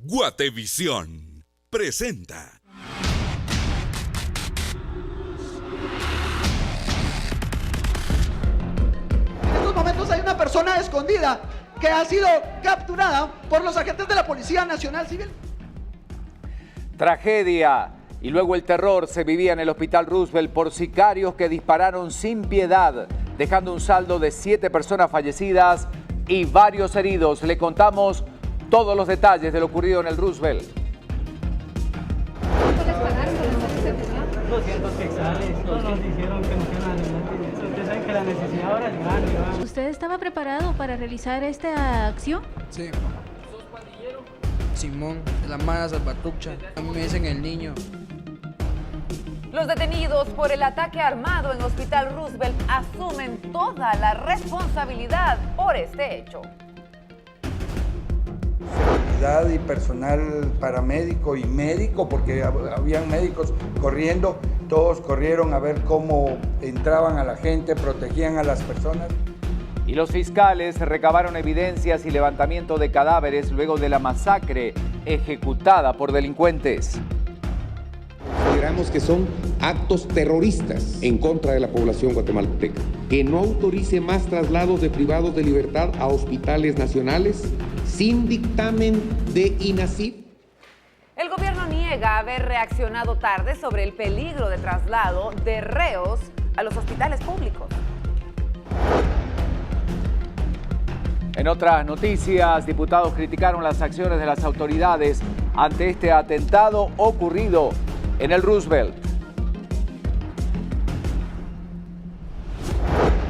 Guatevisión presenta. En estos momentos hay una persona escondida que ha sido capturada por los agentes de la Policía Nacional Civil. Tragedia y luego el terror se vivía en el Hospital Roosevelt por sicarios que dispararon sin piedad, dejando un saldo de 7 personas fallecidas y varios heridos. Le contamos todos los detalles de lo ocurrido en el Roosevelt. 200 quetzales, todos nos dijeron que nos iban a ayudar. Ustedes saben que la necesidad ahora es grande, ¿verdad? ¿Usted estaba preparado para realizar esta acción? Sí. ¿Sos pandillero? Simón, de la Mara Salvatrucha. A mí me dicen el niño. Los detenidos por el ataque armado en Hospital Roosevelt asumen toda la responsabilidad por este hecho. Seguridad y personal paramédico y médico, porque habían médicos corriendo, todos corrieron a ver cómo entraban a la gente, protegían a las personas. Y los fiscales recabaron evidencias y levantamiento de cadáveres luego de la masacre ejecutada por delincuentes. Consideramos que son actos terroristas en contra de la población guatemalteca. Que no autorice más traslados de privados de libertad a hospitales nacionales sin dictamen de INACIF. El gobierno niega haber reaccionado tarde sobre el peligro de traslado de reos a los hospitales públicos. En otras noticias, diputados criticaron las acciones de las autoridades ante este atentado ocurrido en el Roosevelt.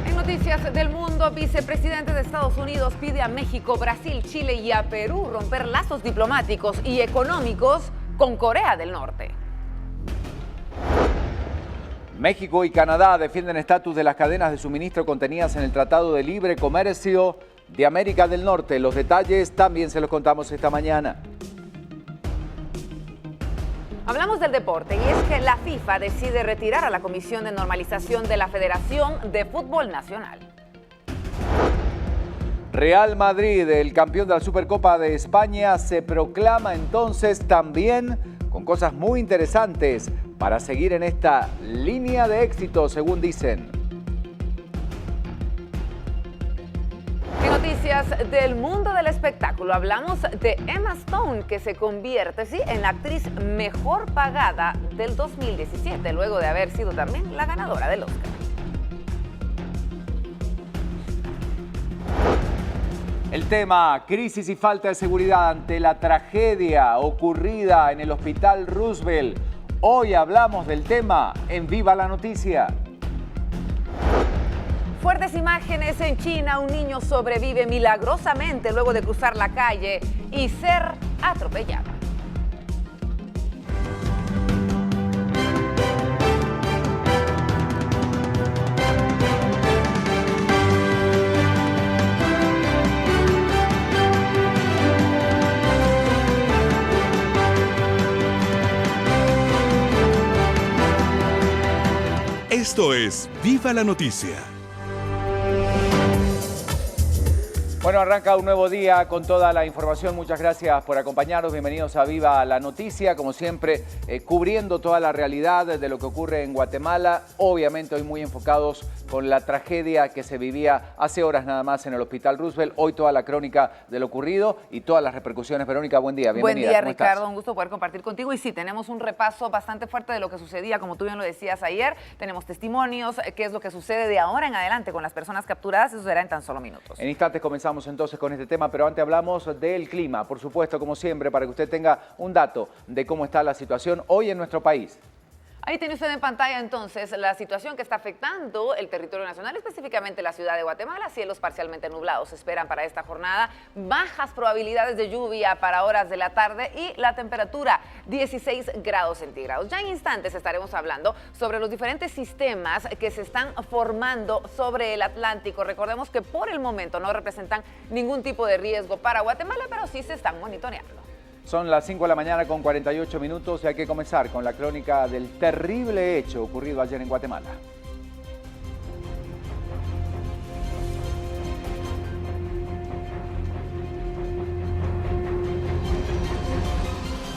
En noticias del mundo, vicepresidente de Estados Unidos pide a México, Brasil, Chile y a Perú romper lazos diplomáticos y económicos con Corea del Norte. México y Canadá defienden estatus de las cadenas de suministro contenidas en el Tratado de Libre Comercio de América del Norte. Los detalles también se los contamos esta mañana. Hablamos del deporte y es que la FIFA decide retirar a la Comisión de Normalización de la Federación de Fútbol Nacional. Real Madrid, el campeón de la Supercopa de España, se proclama entonces también con cosas muy interesantes para seguir en esta línea de éxito, según dicen. En noticias del mundo del espectáculo, hablamos de Emma Stone, que se convierte, en la actriz mejor pagada del 2017, luego de haber sido también la ganadora del Oscar. El tema, crisis y falta de seguridad ante la tragedia ocurrida en el Hospital Roosevelt. Hoy hablamos del tema en Viva la Noticia. Fuertes imágenes en China, un niño sobrevive milagrosamente luego de cruzar la calle y ser atropellado. Esto es Viva la Noticia. Bueno, arranca un nuevo día con toda la información. Muchas gracias por acompañarnos. Bienvenidos a Viva la Noticia. Como siempre, cubriendo toda la realidad de lo que ocurre en Guatemala. Obviamente hoy muy enfocados con la tragedia que se vivía hace horas nada más en el Hospital Roosevelt. Hoy toda la crónica de lo ocurrido y todas las repercusiones. Verónica, buen día. Bienvenida. Buen día, ¿Cómo Ricardo. estás? Un gusto poder compartir contigo. Y sí, tenemos un repaso bastante fuerte de lo que sucedía, como tú bien lo decías ayer. Tenemos testimonios, qué es lo que sucede de ahora en adelante con las personas capturadas. Eso será en tan solo minutos. En instantes comenzamos entonces con este tema, pero antes hablamos del clima, por supuesto, como siempre, para que usted tenga un dato de cómo está la situación hoy en nuestro país. Ahí tiene usted en pantalla entonces la situación que está afectando el territorio nacional, específicamente la ciudad de Guatemala. Cielos parcialmente nublados se esperan para esta jornada, bajas probabilidades de lluvia para horas de la tarde y la temperatura 16 grados centígrados. Ya en instantes estaremos hablando sobre los diferentes sistemas que se están formando sobre el Atlántico. Recordemos que por el momento no representan ningún tipo de riesgo para Guatemala, pero sí se están monitoreando. Son las 5 de la mañana con 48 minutos y hay que comenzar con la crónica del terrible hecho ocurrido ayer en Guatemala.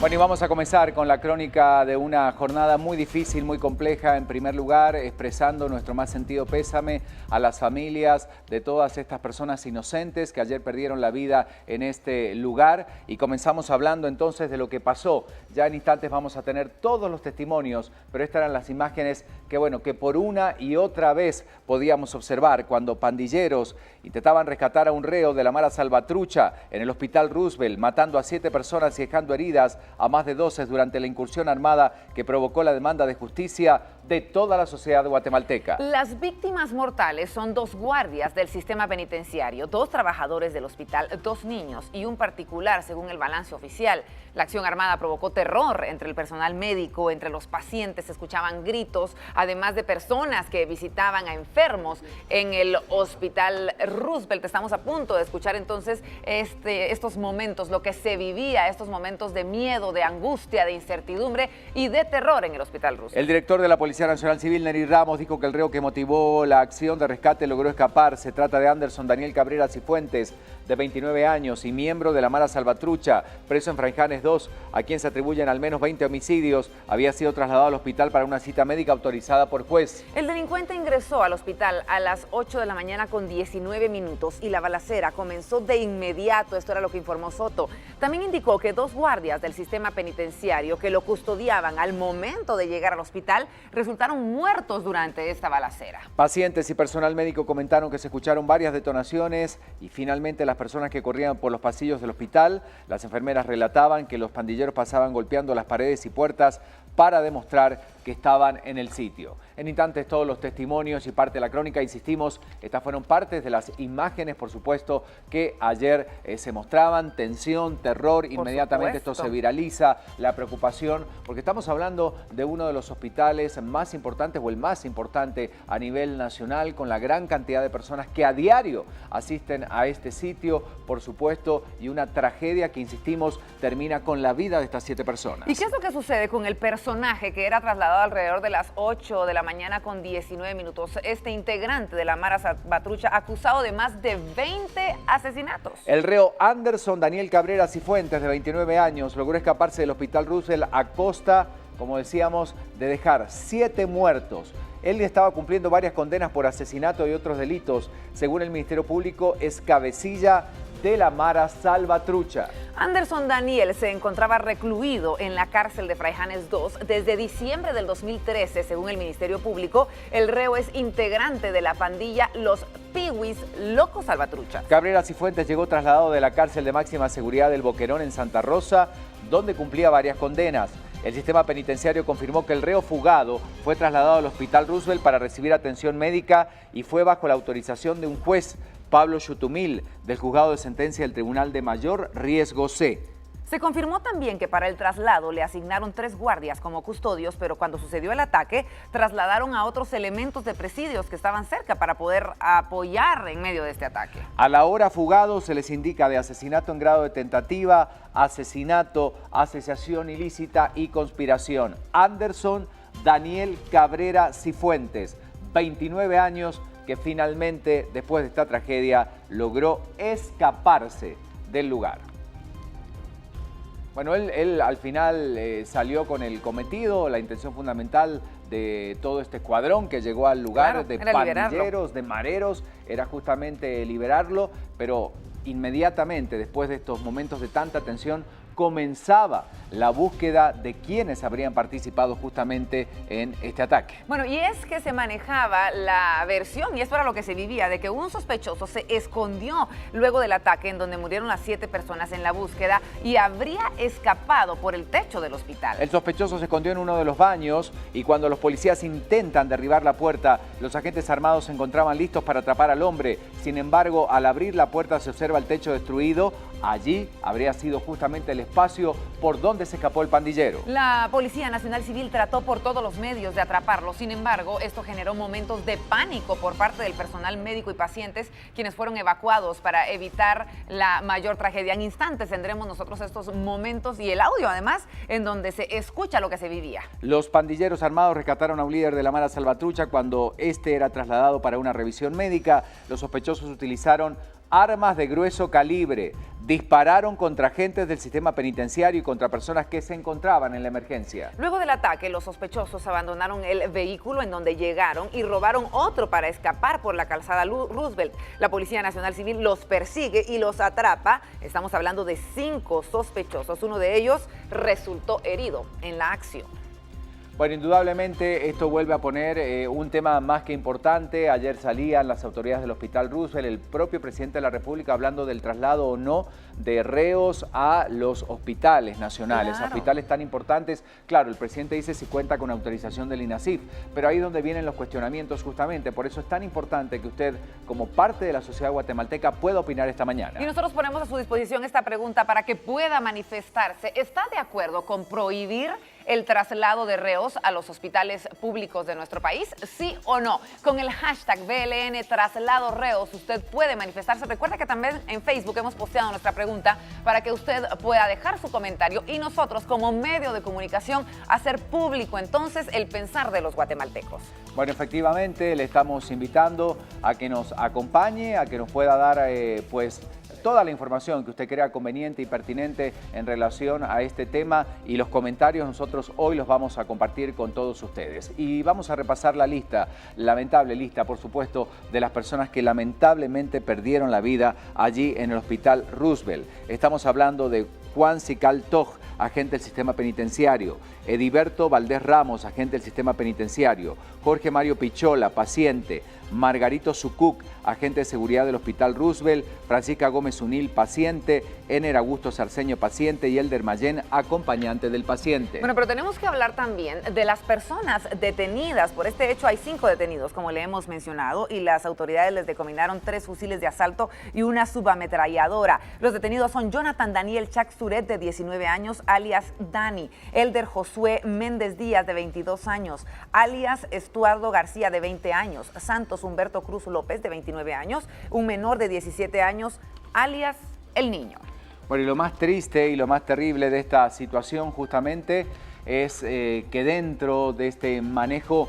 Bueno, y vamos a comenzar con la crónica de una jornada muy difícil, muy compleja. En primer lugar, expresando nuestro más sentido pésame a las familias de todas estas personas inocentes que ayer perdieron la vida en este lugar. Y comenzamos hablando entonces de lo que pasó. Ya en instantes vamos a tener todos los testimonios, pero estas eran las imágenes que por una y otra vez podíamos observar cuando pandilleros intentaban rescatar a un reo de la Mara Salvatrucha en el Hospital Roosevelt, matando a 7 personas y dejando heridas a más de 12 durante la incursión armada que provocó la demanda de justicia de toda la sociedad guatemalteca. Las víctimas mortales son 2 guardias del sistema penitenciario, 2 trabajadores del hospital, 2 niños y un particular, según el balance oficial. La acción armada provocó terror entre el personal médico, entre los pacientes, se escuchaban gritos, además de personas que visitaban a enfermos en el Hospital Roosevelt. Estamos a punto de escuchar entonces estos momentos, lo que se vivía, estos momentos de miedo, de angustia, de incertidumbre y de terror en el Hospital Roosevelt. El director de la Policía Nacional Civil, Neri Ramos, dijo que el reo que motivó la acción de rescate logró escapar. Se trata de Anderson Daniel Cabrera Cifuentes, de 29 años y miembro de la Mara Salvatrucha, preso en Fraijanes 2, a quien se atribuyen al menos 20 homicidios. Había sido trasladado al hospital para una cita médica autorizada por juez. El delincuente ingresó al hospital a las 8 de la mañana con 19 minutos y la balacera comenzó de inmediato. Esto era lo que informó Soto. También indicó que 2 guardias del sistema penitenciario que lo custodiaban al momento de llegar al hospital resultaron muertos durante esta balacera. Pacientes y personal médico comentaron que se escucharon varias detonaciones y finalmente las personas que corrían por los pasillos del hospital, las enfermeras relataban que los pandilleros pasaban golpeando las paredes y puertas para demostrar que estaban en el sitio. En instantes todos los testimonios y parte de la crónica, insistimos, estas fueron partes de las imágenes, por supuesto, que ayer se mostraban, tensión, terror, inmediatamente esto se viraliza, la preocupación, porque estamos hablando de uno de los hospitales más importantes o el más importante a nivel nacional, con la gran cantidad de personas que a diario asisten a este sitio, por supuesto, y una tragedia que, insistimos, termina con la vida de estas 7 personas. ¿Y qué es lo que sucede con el personaje que era trasladado alrededor de las 8 de la mañana con 19 minutos? Este integrante de la Mara Salvatrucha acusado de más de 20 asesinatos. El reo Anderson Daniel Cabrera Cifuentes, de 29 años, logró escaparse del Hospital Roosevelt a costa, como decíamos, de dejar 7 muertos. Él estaba cumpliendo varias condenas por asesinato y otros delitos. Según el Ministerio Público, es cabecilla de la Mara Salvatrucha. Anderson Daniel se encontraba recluido en la cárcel de Fraijanes 2 desde diciembre del 2013, según el Ministerio Público. El reo es integrante de la pandilla Los Piwis Locos Salvatrucha. Cabrera Cifuentes llegó trasladado de la cárcel de máxima seguridad del Boquerón en Santa Rosa, donde cumplía varias condenas. El sistema penitenciario confirmó que el reo fugado fue trasladado al Hospital Roosevelt para recibir atención médica y fue bajo la autorización de un juez, Pablo Chutumil, del juzgado de sentencia del Tribunal de Mayor Riesgo C. Se confirmó también que para el traslado le asignaron 3 guardias como custodios, pero cuando sucedió el ataque, trasladaron a otros elementos de presidios que estaban cerca para poder apoyar en medio de este ataque. A la hora fugado se les indica de asesinato en grado de tentativa, asesinato, asociación ilícita y conspiración. Anderson Daniel Cabrera Cifuentes, 29 años, que finalmente, después de esta tragedia, logró escaparse del lugar. Bueno, él al final salió con el cometido, la intención fundamental de todo este escuadrón que llegó al lugar, de pandilleros, de mareros, era justamente liberarlo, pero inmediatamente, después de estos momentos de tanta tensión, comenzaba la búsqueda de quienes habrían participado justamente en este ataque. Bueno, y es que se manejaba la versión, y esto era lo que se vivía, de que un sospechoso se escondió luego del ataque en donde murieron las 7 personas en la búsqueda y habría escapado por el techo del hospital. El sospechoso se escondió en uno de los baños y cuando los policías intentan derribar la puerta, los agentes armados se encontraban listos para atrapar al hombre. Sin embargo, al abrir la puerta se observa el techo destruido. Allí habría sido justamente el espacio por donde se escapó el pandillero. La Policía Nacional Civil trató por todos los medios de atraparlo. Sin embargo, esto generó momentos de pánico por parte del personal médico y pacientes, quienes fueron evacuados para evitar la mayor tragedia. En instantes tendremos nosotros estos momentos y el audio, además, en donde se escucha lo que se vivía. Los pandilleros armados rescataron a un líder de la Mara Salvatrucha cuando este era trasladado para una revisión médica. Los sospechosos utilizaron armas de grueso calibre, dispararon contra agentes del sistema penitenciario y contra personas que se encontraban en la emergencia. Luego del ataque, los sospechosos abandonaron el vehículo en donde llegaron y robaron otro para escapar por la calzada Roosevelt. La Policía Nacional Civil los persigue y los atrapa. Estamos hablando de 5 sospechosos. Uno de ellos resultó herido en la acción. Bueno, indudablemente esto vuelve a poner un tema más que importante. Ayer salían las autoridades del Hospital Roosevelt, el propio presidente de la República hablando del traslado o no de reos a los hospitales nacionales, Claro. hospitales tan importantes. Claro, el presidente dice si cuenta con autorización del INASIF, pero ahí es donde vienen los cuestionamientos justamente. Por eso es tan importante que usted, como parte de la sociedad guatemalteca, pueda opinar esta mañana. Y nosotros ponemos a su disposición esta pregunta para que pueda manifestarse. ¿Está de acuerdo con prohibir el traslado de reos a los hospitales públicos de nuestro país? ¿Sí o no? Con el hashtag BLN traslado reos usted puede manifestarse. Recuerda que también en Facebook hemos posteado nuestra pregunta para que usted pueda dejar su comentario y nosotros como medio de comunicación hacer público entonces el pensar de los guatemaltecos. Bueno, efectivamente le estamos invitando a que nos acompañe, a que nos pueda dar pues toda la información que usted crea conveniente y pertinente en relación a este tema, y los comentarios nosotros hoy los vamos a compartir con todos ustedes. Y vamos a repasar la lista, lamentable lista, por supuesto, de las personas que lamentablemente perdieron la vida allí en el Hospital Roosevelt. Estamos hablando de Juan Sical Toj, agente del sistema penitenciario; Ediberto Valdés Ramos, agente del sistema penitenciario; Jorge Mario Pichola, paciente; Margarito Sucuc, agente de seguridad del Hospital Roosevelt; Francisca Gómez Unil, paciente; Ener Augusto Sarceño, paciente; y Elder Mayén, acompañante del paciente. Bueno, pero tenemos que hablar también de las personas detenidas. Por este hecho hay 5 detenidos, como le hemos mencionado, y las autoridades les decominaron 3 fusiles de asalto y una subametralladora. Los detenidos son Jonathan Daniel Chac Suret, de 19 años, alias Dani; Elder Josué Méndez Díaz, de 22 años, alias Estuardo García, de 20 años, Santos Humberto Cruz López, de 29 años, un menor de 17 años, alias El Niño. Bueno, y lo más triste y lo más terrible de esta situación justamente es que dentro de este manejo,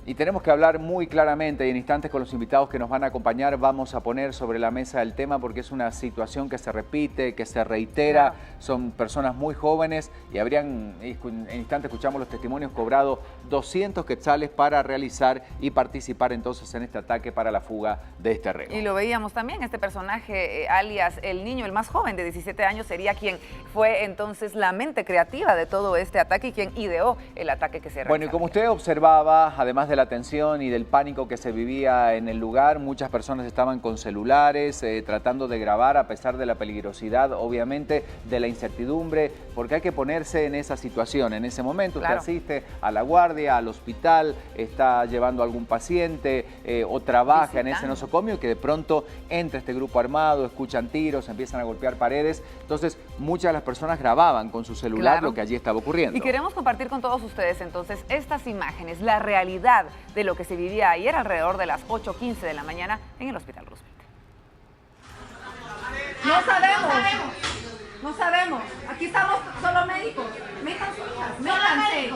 y tenemos que hablar muy claramente, y en instantes con los invitados que nos van a acompañar vamos a poner sobre la mesa el tema, porque es una situación que se repite, que se reitera. Claro. Son personas muy jóvenes y habrían, en instantes escuchamos los testimonios, cobrado 200 quetzales para realizar y participar entonces en este ataque para la fuga de este reo. Y lo veíamos también, este personaje alias El Niño, el más joven de 17 años, sería quien fue entonces la mente creativa de todo este ataque y quien ideó el ataque que se realizó. Bueno, y como usted observaba, además de la tensión y del pánico que se vivía en el lugar, muchas personas estaban con celulares tratando de grabar, a pesar de la peligrosidad, obviamente, de la incertidumbre, porque hay que ponerse en esa situación, en ese momento. Claro. Usted asiste a la guardia, al hospital, está llevando a algún paciente o trabaja en ese nosocomio, que de pronto entra este grupo armado, escuchan tiros, empiezan a golpear paredes. Entonces, muchas de las personas grababan con su celular lo que allí estaba ocurriendo. Y queremos compartir con todos ustedes entonces estas imágenes, la realidad de lo que se vivía ayer alrededor de las 8:15 de la mañana en el Hospital Roosevelt. No sabemos. Aquí estamos solo médicos. Metan sus hijas, métanse.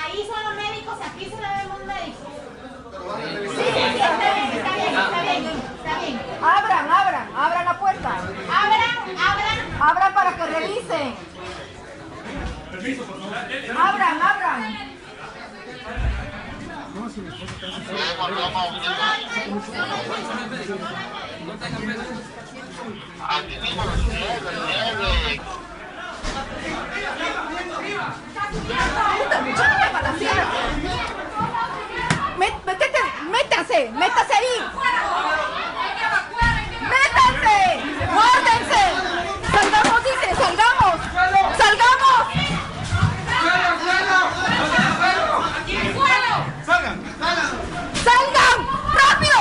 Ahí solo médicos, aquí solo vemos médicos. Sí, está bien. Abran la puerta. Abran para que revisen. Permiso, por favor. Abran. Métase ahí. Métanse. Guárdense. Salgamos, dice, salgamos. ¡Salgan! ¡Rápido!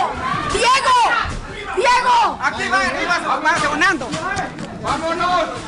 ¡Diego! Aquí va, sonando. ¡Vámonos!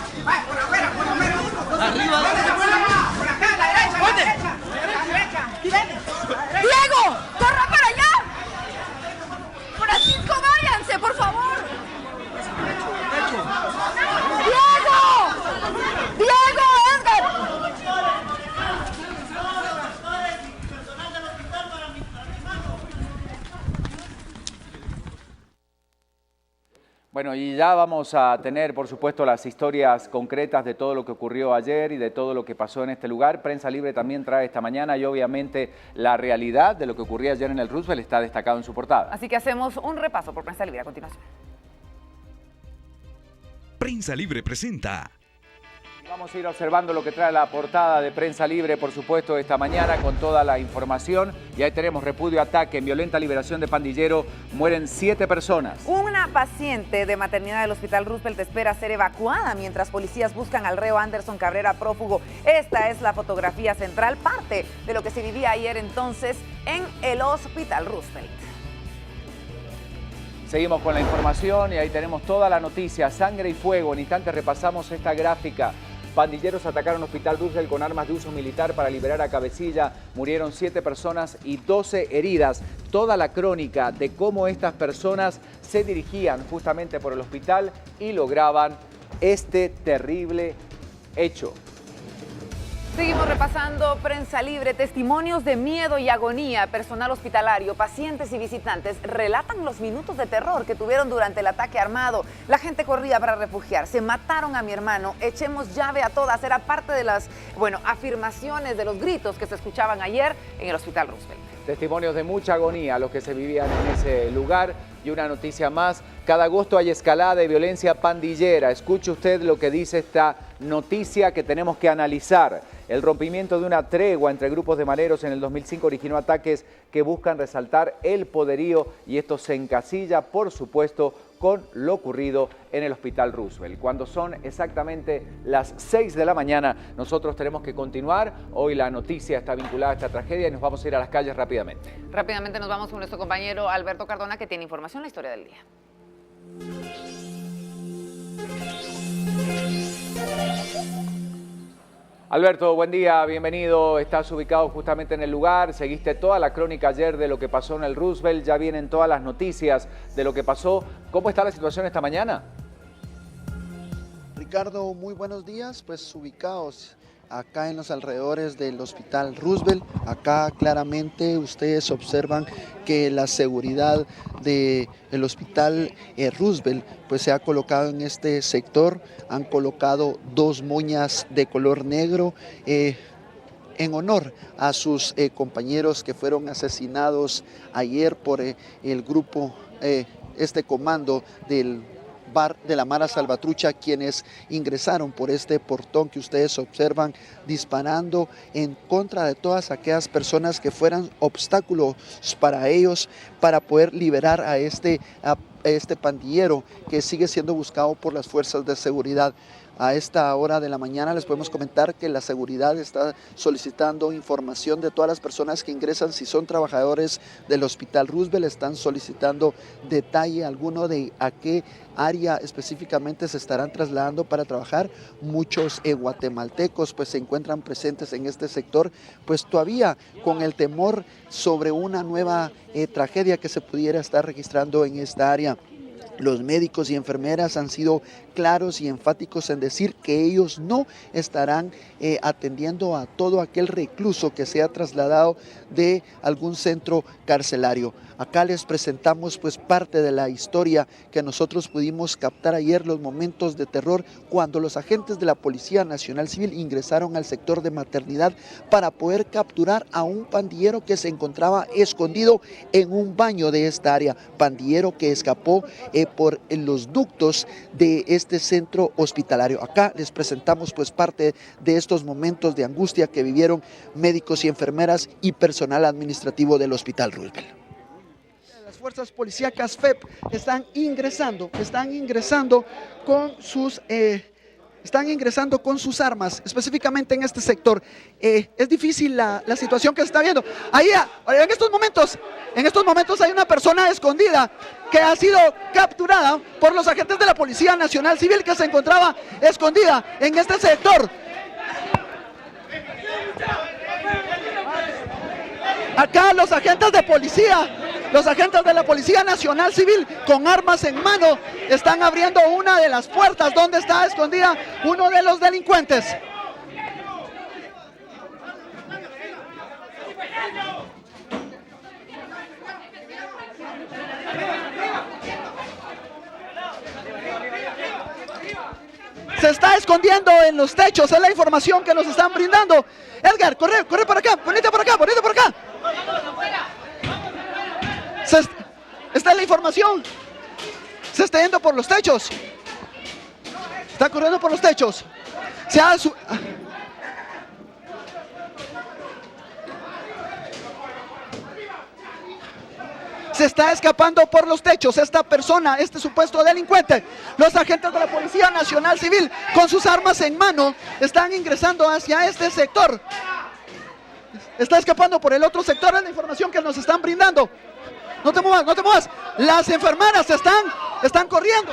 Bueno, y ya vamos a tener, por supuesto, las historias concretas de todo lo que ocurrió ayer y de todo lo que pasó en este lugar. Prensa Libre también trae esta mañana y obviamente la realidad de lo que ocurría ayer en el Roosevelt está destacado en su portada. Así que hacemos un repaso por Prensa Libre a continuación. Prensa Libre presenta. Vamos a ir observando lo que trae la portada de Prensa Libre, por supuesto, esta mañana con toda la información. Y ahí tenemos repudio a ataque en violenta liberación de pandillero. Mueren 7 personas. Una paciente de maternidad del Hospital Roosevelt espera ser evacuada mientras policías buscan al reo Anderson Cabrera, prófugo. Esta es la fotografía central, parte de lo que se vivía ayer entonces en el Hospital Roosevelt. Seguimos con la información y ahí tenemos toda la noticia. Sangre y fuego. En instantes repasamos esta gráfica. Pandilleros atacaron Hospital Roosevelt con armas de uso militar para liberar a Cabecilla. Murieron 7 personas y 12 heridas. Toda la crónica de cómo estas personas se dirigían justamente por el hospital y lograban este terrible hecho. Seguimos repasando Prensa Libre, testimonios de miedo y agonía. Personal hospitalario, pacientes y visitantes relatan los minutos de terror que tuvieron durante el ataque armado. La gente corría para refugiarse, mataron a mi hermano, echemos llave a todas. Era parte de las, afirmaciones, de los gritos que se escuchaban ayer en el Hospital Roosevelt. Testimonios de mucha agonía los que se vivían en ese lugar. Y una noticia más, cada agosto hay escalada de violencia pandillera. Escuche usted lo que dice esta noticia que tenemos que analizar. El rompimiento de una tregua entre grupos de mareros en el 2005 originó ataques que buscan resaltar el poderío y esto se encasilla, por supuesto, con lo ocurrido en el Hospital Roosevelt. Cuando son exactamente las 6 de la mañana, nosotros tenemos que continuar. Hoy la noticia está vinculada a esta tragedia y nos vamos a ir a las calles rápidamente. Rápidamente nos vamos con nuestro compañero Alberto Cardona, que tiene información en la historia del día. Alberto, buen día, bienvenido. Estás ubicado justamente en el lugar, seguiste toda la crónica ayer de lo que pasó en el Roosevelt, ya vienen todas las noticias de lo que pasó. ¿Cómo está la situación esta mañana? Ricardo, muy buenos días, pues ubicados acá en los alrededores del Hospital Roosevelt. Acá claramente ustedes observan que la seguridad del Hospital Roosevelt pues se ha colocado en este sector. Han colocado 2 moñas de color negro en honor a sus compañeros que fueron asesinados ayer por el grupo, este comando del bar de la Mara Salvatrucha, quienes ingresaron por este portón que ustedes observan, disparando en contra de todas aquellas personas que fueran obstáculos para ellos, para poder liberar a este pandillero que sigue siendo buscado por las fuerzas de seguridad. A esta hora de la mañana les podemos comentar que la seguridad está solicitando información de todas las personas que ingresan. Si son trabajadores del Hospital Roosevelt, están solicitando detalle alguno de a qué área específicamente se estarán trasladando para trabajar. Muchos guatemaltecos pues se encuentran presentes en este sector, pues todavía con el temor sobre una nueva tragedia que se pudiera estar registrando en esta área. Los médicos y enfermeras han sido claros y enfáticos en decir que ellos no estarán atendiendo a todo aquel recluso que sea trasladado de algún centro carcelario. Acá les presentamos pues parte de la historia que nosotros pudimos captar ayer, los momentos de terror cuando los agentes de la Policía Nacional Civil ingresaron al sector de maternidad para poder capturar a un pandillero que se encontraba escondido en un baño de esta área, pandillero que escapó por los ductos de este centro hospitalario. Acá les presentamos pues parte de estos momentos de angustia que vivieron médicos y enfermeras y personal administrativo del Hospital Roosevelt. Las fuerzas policíacas FEP están ingresando con sus armas, específicamente en este sector. Es difícil la situación que se está viendo. Ahí, en estos momentos hay una persona escondida que ha sido capturada por los agentes de la Policía Nacional Civil que se encontraba escondida en este sector. Acá los agentes de la Policía Nacional Civil con armas en mano están abriendo una de las puertas donde está escondida uno de los delincuentes. está escondiendo en los techos, es la información que nos están brindando. Edgar, corre para acá, ponete por acá. Esta es la información. Se está yendo por los techos. Está corriendo por los techos. Se está escapando por los techos esta persona, este supuesto delincuente. Los agentes de la Policía Nacional Civil, con sus armas en mano, están ingresando hacia este sector. Está escapando por el otro sector, es la información que nos están brindando. No te muevas. Las enfermeras están corriendo.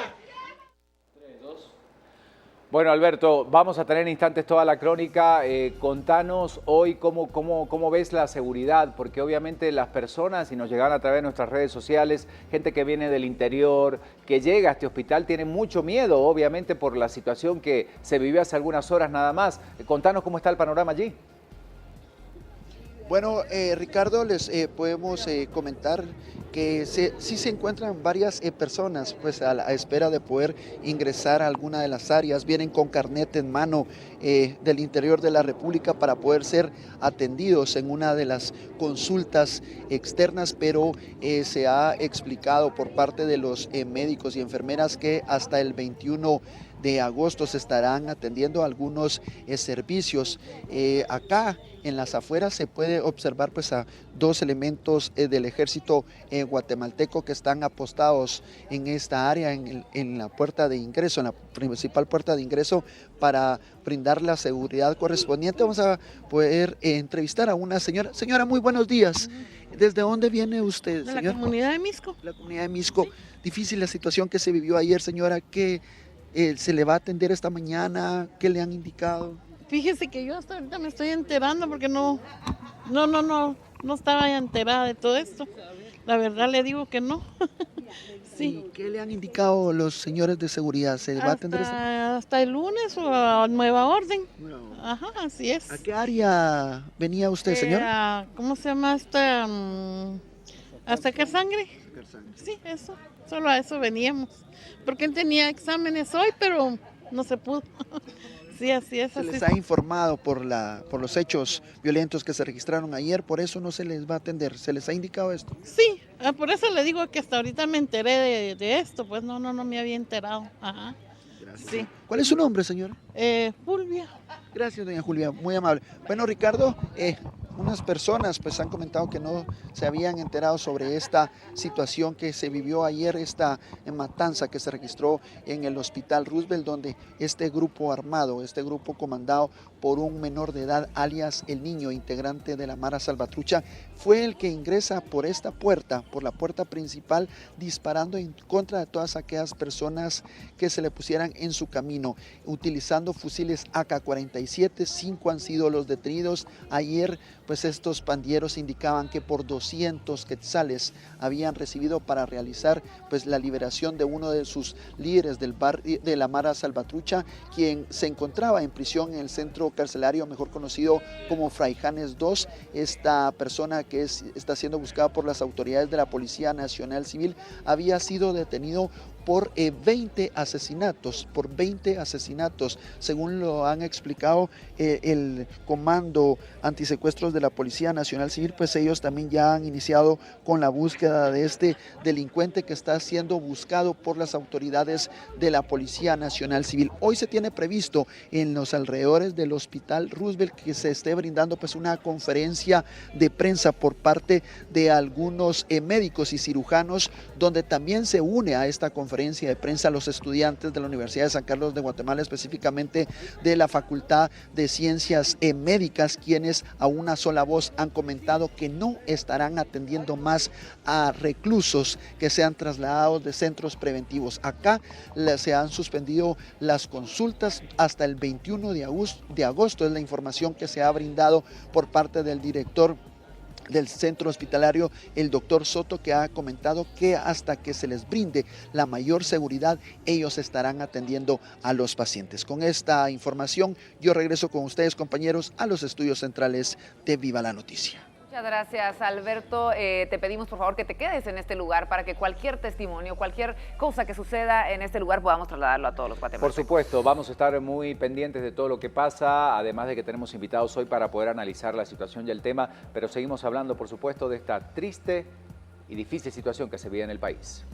Bueno, Alberto, vamos a tener en instantes toda la crónica. Contanos hoy cómo ves la seguridad, porque obviamente las personas, y nos llegan a través de nuestras redes sociales, gente que viene del interior, que llega a este hospital, tiene mucho miedo, obviamente, por la situación que se vivió hace algunas horas nada más. Contanos cómo está el panorama allí. Bueno, Ricardo, les podemos comentar que sí se encuentran varias personas pues a la espera de poder ingresar a alguna de las áreas. Vienen con carnet en mano del interior de la República para poder ser atendidos en una de las consultas externas, pero se ha explicado por parte de los médicos y enfermeras que hasta el 21 de agosto se estarán atendiendo algunos servicios. Acá en las afueras se puede observar pues a dos elementos del ejército guatemalteco que están apostados en esta área, en la puerta de ingreso, en la principal puerta de ingreso, para brindar la seguridad correspondiente. Vamos a poder entrevistar a una señora. Señora, muy buenos días. ¿Desde dónde viene usted, señora? De la comunidad de Misco. La comunidad de Misco. Sí. Difícil la situación que se vivió ayer, señora. ¿Qué se le va a atender esta mañana? ¿Qué le han indicado? Fíjese que yo hasta ahorita me estoy enterando porque no estaba enterada de todo esto. La verdad le digo que no. Sí. ¿Y qué le han indicado los señores de seguridad? ¿Se le va a atender hasta el lunes o a nueva orden? No. Ajá, así es. ¿A qué área venía usted, señor? ¿Cómo se llama esta? ¿Hasta qué sangre? Sí, eso. Solo a eso veníamos. Porque él tenía exámenes hoy, pero no se pudo. Sí, así es. ¿Se les ha informado por los hechos violentos que se registraron ayer? ¿Por eso no se les va a atender? ¿Se les ha indicado esto? Sí, por eso le digo que hasta ahorita me enteré de esto. Pues no me había enterado. Ajá. Gracias. Sí. ¿Cuál es su nombre, señora? Fulvia. Gracias, doña Julia, muy amable. Bueno, Ricardo, unas personas pues han comentado que no se habían enterado sobre esta situación que se vivió ayer, esta matanza que se registró en el Hospital Roosevelt, donde este grupo armado, este grupo comandado por un menor de edad, alias El Niño, integrante de la Mara Salvatrucha, fue el que ingresa por esta puerta, por la puerta principal, disparando en contra de todas aquellas personas que se le pusieran en su camino, utilizando fusiles AK-47. 5 han sido los detenidos. Ayer pues estos pandilleros indicaban que por 200 quetzales habían recibido para realizar pues la liberación de uno de sus líderes del barrio de la Mara Salvatrucha, quien se encontraba en prisión en el centro carcelario mejor conocido como Fray Janes II. Esta persona que está siendo buscada por las autoridades de la Policía Nacional Civil había sido detenido por 20 asesinatos, según lo han explicado el Comando Antisecuestros de la Policía Nacional Civil. Pues ellos también ya han iniciado con la búsqueda de este delincuente que está siendo buscado por las autoridades de la Policía Nacional Civil. Hoy se tiene previsto en los alrededores del Hospital Roosevelt que se esté brindando pues una conferencia de prensa por parte de algunos médicos y cirujanos, donde también se une a esta conferencia de prensa a los estudiantes de la Universidad de San Carlos de Guatemala, específicamente de la Facultad de Ciencias Médicas, quienes a una sola voz han comentado que no estarán atendiendo más a reclusos que sean trasladados de centros preventivos. Acá se han suspendido las consultas hasta el 21 de agosto, es la información que se ha brindado por parte del director del centro hospitalario, el doctor Soto, que ha comentado que hasta que se les brinde la mayor seguridad, ellos estarán atendiendo a los pacientes. Con esta información, yo regreso con ustedes, compañeros, a los estudios centrales de Viva la Noticia. Muchas gracias, Alberto. Te pedimos por favor que te quedes en este lugar para que cualquier testimonio, cualquier cosa que suceda en este lugar podamos trasladarlo a todos los guatemaltecos. Por supuesto, vamos a estar muy pendientes de todo lo que pasa, además de que tenemos invitados hoy para poder analizar la situación y el tema, pero seguimos hablando, por supuesto, de esta triste y difícil situación que se vive en el país.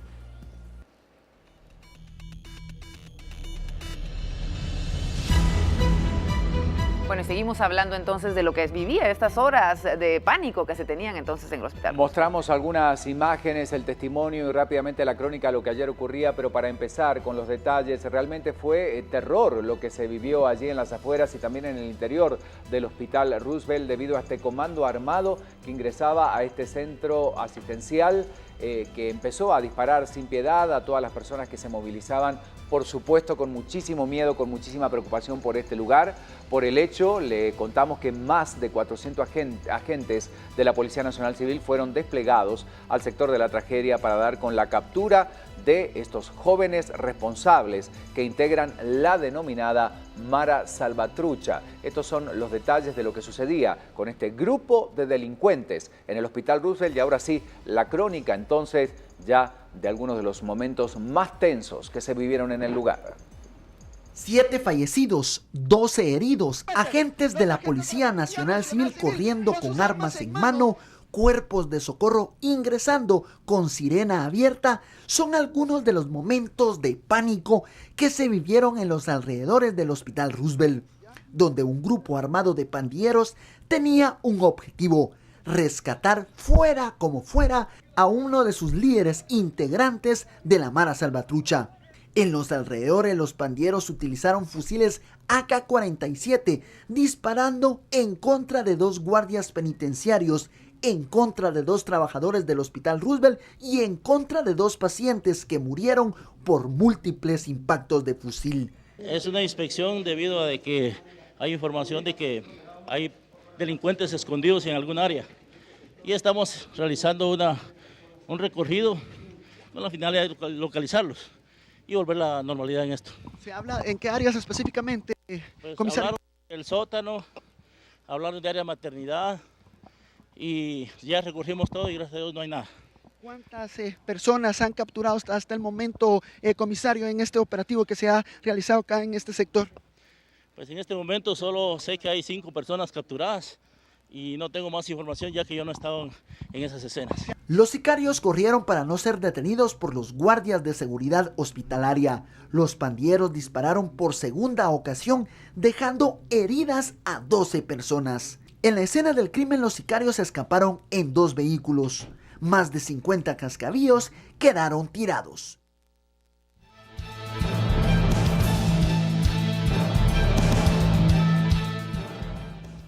Bueno, y seguimos hablando entonces de lo que vivía estas horas de pánico que se tenían entonces en el hospital. Mostramos algunas imágenes, el testimonio y rápidamente la crónica de lo que ayer ocurría, pero para empezar con los detalles, realmente fue terror lo que se vivió allí en las afueras y también en el interior del Hospital Roosevelt debido a este comando armado que ingresaba a este centro asistencial que empezó a disparar sin piedad a todas las personas que se movilizaban, por supuesto con muchísimo miedo, con muchísima preocupación por este lugar. Por el hecho, le contamos que más de 400 agentes de la Policía Nacional Civil fueron desplegados al sector de la tragedia para dar con la captura de estos jóvenes responsables que integran la denominada Mara Salvatrucha. Estos son los detalles de lo que sucedía con este grupo de delincuentes en el Hospital Roosevelt y ahora sí, la crónica entonces ya de algunos de los momentos más tensos que se vivieron en el lugar. 7 fallecidos, 12 heridos, agentes de la Policía Nacional Civil corriendo con armas en mano, cuerpos de socorro ingresando con sirena abierta, son algunos de los momentos de pánico que se vivieron en los alrededores del Hospital Roosevelt, donde un grupo armado de pandilleros tenía un objetivo: rescatar fuera como fuera a uno de sus líderes integrantes de la Mara Salvatrucha. En los alrededores, los pandilleros utilizaron fusiles AK-47, disparando en contra de 2 guardias penitenciarios, en contra de 2 trabajadores del Hospital Roosevelt y en contra de 2 pacientes que murieron por múltiples impactos de fusil. Es una inspección debido a que hay información de que hay delincuentes escondidos en algún área y estamos realizando un recorrido con la finalidad de localizarlos y volver a la normalidad en esto. ¿Se habla en qué áreas específicamente, comisario? Hablaron del sótano, hablaron de área de maternidad y ya recorrimos todo y gracias a Dios no hay nada. ¿Cuántas personas han capturado hasta el momento, comisario, en este operativo que se ha realizado acá en este sector? Pues en este momento solo sé que hay 5 personas capturadas y no tengo más información ya que yo no he estado en esas escenas. Los sicarios corrieron para no ser detenidos por los guardias de seguridad hospitalaria. Los pandilleros dispararon por segunda ocasión, dejando heridas a 12 personas. En la escena del crimen, los sicarios escaparon en 2 vehículos. Más de 50 cascabillos quedaron tirados.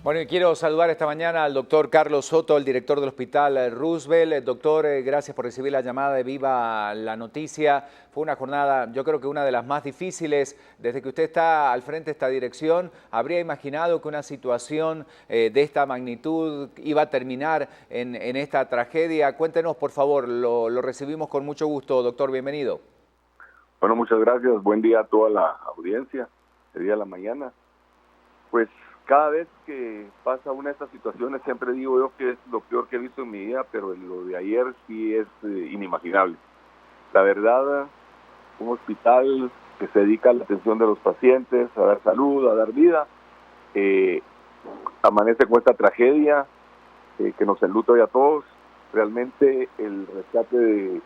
Bueno, y quiero saludar esta mañana al doctor Carlos Soto, el director del Hospital Roosevelt. Doctor, gracias por recibir la llamada de Viva la Noticia. Fue una jornada, yo creo que una de las más difíciles. Desde que usted está al frente de esta dirección, ¿habría imaginado que una situación de esta magnitud iba a terminar en esta tragedia? Cuéntenos, por favor, lo recibimos con mucho gusto. Doctor, bienvenido. Bueno, muchas gracias. Buen día a toda la audiencia. El día de la mañana. Pues cada vez que pasa una de estas situaciones, siempre digo yo que es lo peor que he visto en mi vida, pero lo de ayer sí es inimaginable. La verdad, un hospital que se dedica a la atención de los pacientes, a dar salud, a dar vida, amanece con esta tragedia que nos enluta hoy a todos. Realmente el rescate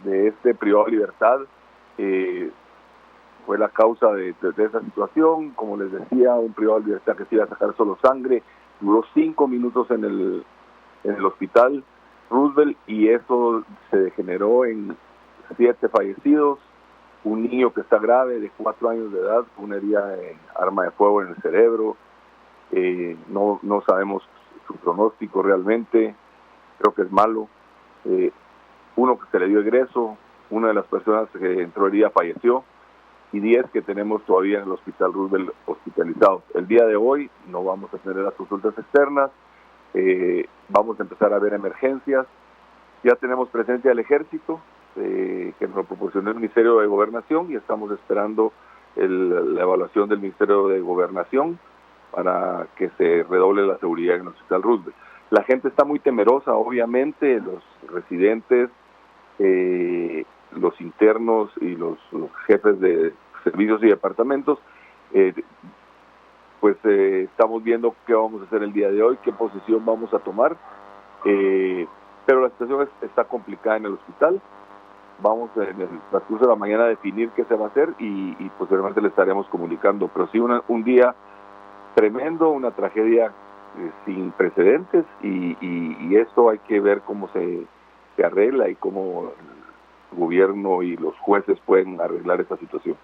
de este privado de libertad fue la causa de esa situación. Como les decía, un privado de libertad que se iba a sacar solo sangre, duró 5 minutos en el hospital Roosevelt y eso se degeneró en 7 fallecidos, un niño que está grave de 4 años de edad, una herida de arma de fuego en el cerebro, no sabemos su pronóstico realmente, creo que es malo, uno que se le dio egreso, una de las personas que entró herida falleció, y 10 que tenemos todavía en el Hospital Roosevelt hospitalizados. El día de hoy no vamos a tener las consultas externas, vamos a empezar a ver emergencias, ya tenemos presencia del Ejército, que nos proporcionó el Ministerio de Gobernación y estamos esperando la evaluación del Ministerio de Gobernación para que se redoble la seguridad en el Hospital Roosevelt. La gente está muy temerosa, obviamente, los residentes, los internos y los jefes de servicios y departamentos, estamos viendo qué vamos a hacer el día de hoy, qué posición vamos a tomar, pero la situación está complicada en el hospital. Vamos en el transcurso de la mañana a definir qué se va a hacer y posteriormente le estaremos comunicando, pero sí un día tremendo, una tragedia sin precedentes y esto hay que ver cómo se arregla y cómo el gobierno y los jueces pueden arreglar esta situación.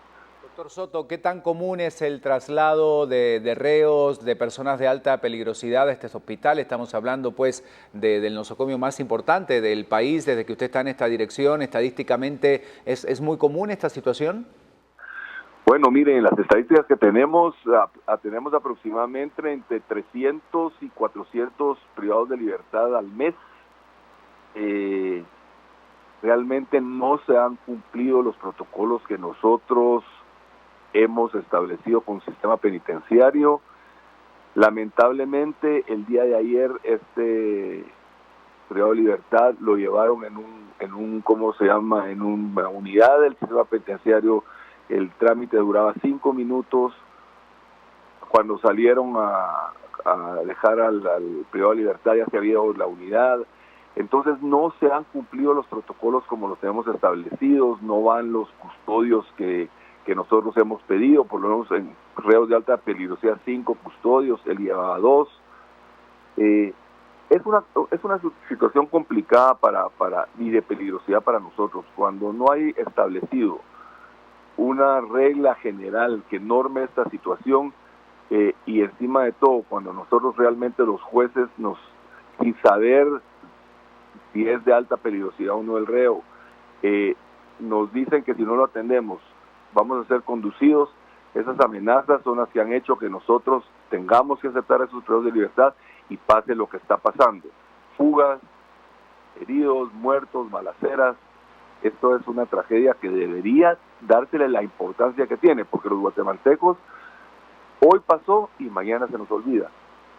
Doctor Soto, ¿qué tan común es el traslado de reos, de personas de alta peligrosidad a este hospital? Estamos hablando pues del nosocomio más importante del país desde que usted está en esta dirección. ¿Estadísticamente es muy común esta situación? Bueno, miren, las estadísticas que tenemos aproximadamente entre 300 y 400 privados de libertad al mes. Realmente no se han cumplido los protocolos que nosotros hemos establecido con el sistema penitenciario. Lamentablemente, el día de ayer, este privado de libertad lo llevaron en una unidad del sistema penitenciario. El trámite duraba 5 minutos. Cuando salieron a dejar al privado de libertad ya se había ido la unidad. Entonces no se han cumplido los protocolos como los tenemos establecidos, no van los custodios que nosotros hemos pedido, por lo menos en reos de alta peligrosidad 5 custodios, él llevaba 2. Es una situación complicada y de peligrosidad para nosotros, cuando no hay establecido una regla general que norme esta situación, y encima de todo, cuando nosotros realmente los jueces sin saber si es de alta peligrosidad o no el reo, nos dicen que si no lo atendemos vamos a ser conducidos. Esas amenazas son las que han hecho que nosotros tengamos que aceptar esos privados de libertad y pase lo que está pasando. Fugas, heridos, muertos, balaceras. Esto es una tragedia que debería dársele la importancia que tiene, porque los guatemaltecos, hoy pasó y mañana se nos olvida.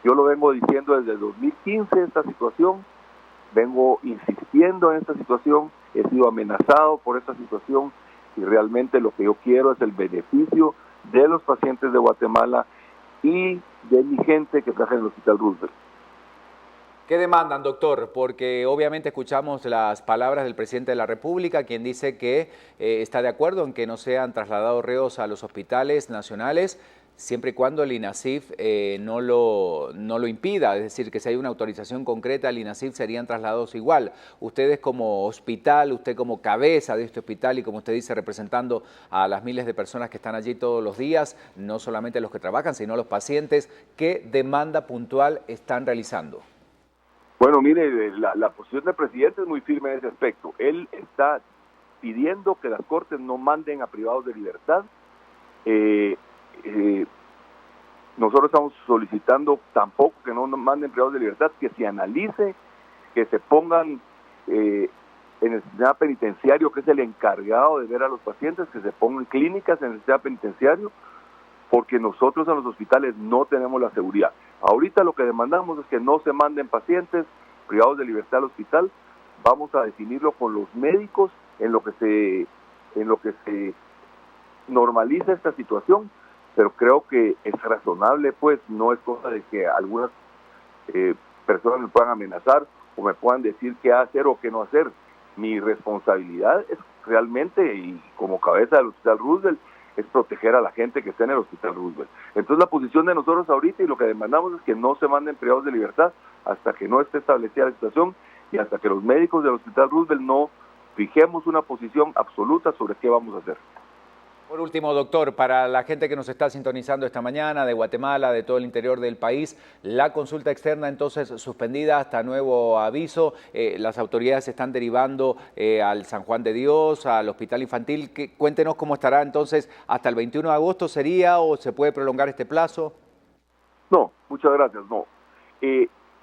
Yo lo vengo diciendo desde 2015 esta situación, vengo insistiendo en esta situación, he sido amenazado por esta situación y realmente lo que yo quiero es el beneficio de los pacientes de Guatemala y de mi gente que trabaja en el Hospital Roosevelt. ¿Qué demandan, doctor? Porque obviamente escuchamos las palabras del presidente de la República, quien dice que está de acuerdo en que no sean trasladados reos a los hospitales nacionales, siempre y cuando el INASIF no lo impida, es decir, que si hay una autorización concreta al INASIF serían trasladados igual. Ustedes como hospital, usted como cabeza de este hospital y como usted dice representando a las miles de personas que están allí todos los días, no solamente los que trabajan, sino los pacientes, ¿qué demanda puntual están realizando? Bueno, mire, la posición del presidente es muy firme en ese aspecto. Él está pidiendo que las cortes no manden a privados de libertad. Nosotros estamos solicitando tampoco que no manden privados de libertad, que se analice, que se pongan en el sistema penitenciario, que es el encargado de ver a los pacientes, que se pongan clínicas en el sistema penitenciario, porque nosotros en los hospitales no tenemos la seguridad. Ahorita lo que demandamos es que no se manden pacientes privados de libertad al hospital. Vamos a definirlo con los médicos en lo que se normaliza esta situación, pero creo que es razonable, pues no es cosa de que algunas personas me puedan amenazar o me puedan decir qué hacer o qué no hacer. Mi responsabilidad es realmente, y como cabeza del Hospital Roosevelt, es proteger a la gente que está en el Hospital Roosevelt. Entonces la posición de nosotros ahorita y lo que demandamos es que no se manden privados de libertad hasta que no esté establecida la situación y hasta que los médicos del Hospital Roosevelt no fijemos una posición absoluta sobre qué vamos a hacer. Por último, doctor, para la gente que nos está sintonizando esta mañana de Guatemala, de todo el interior del país, la consulta externa entonces suspendida hasta nuevo aviso. Las autoridades se están derivando al San Juan de Dios, al Hospital Infantil. Cuéntenos cómo estará entonces hasta el 21 de agosto, ¿sería o se puede prolongar este plazo? No, muchas gracias, no.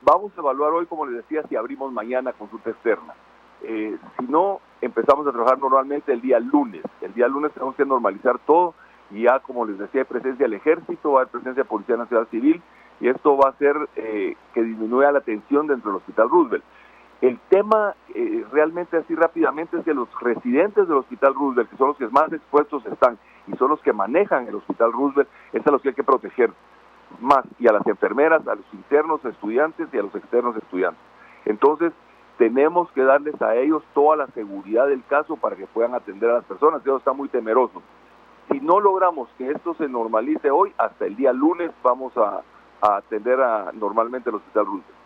Vamos a evaluar hoy, como les decía, si abrimos mañana consulta externa. Si no, empezamos a trabajar normalmente el día lunes. El día lunes tenemos que normalizar todo y ya, como les decía, hay presencia del Ejército, hay presencia de Policía Nacional Civil y esto va a hacer que disminuya la tensión dentro del Hospital Roosevelt. El tema realmente así rápidamente es que los residentes del Hospital Roosevelt, que son los que más expuestos están y son los que manejan el Hospital Roosevelt, es a los que hay que proteger más, y a las enfermeras, a los internos estudiantes y a los externos estudiantes. Entonces, tenemos que darles a ellos toda la seguridad del caso para que puedan atender a las personas. Ellos están muy temerosos. Si no logramos que esto se normalice hoy, hasta el día lunes vamos a atender normalmente el Hospital Roosevelt.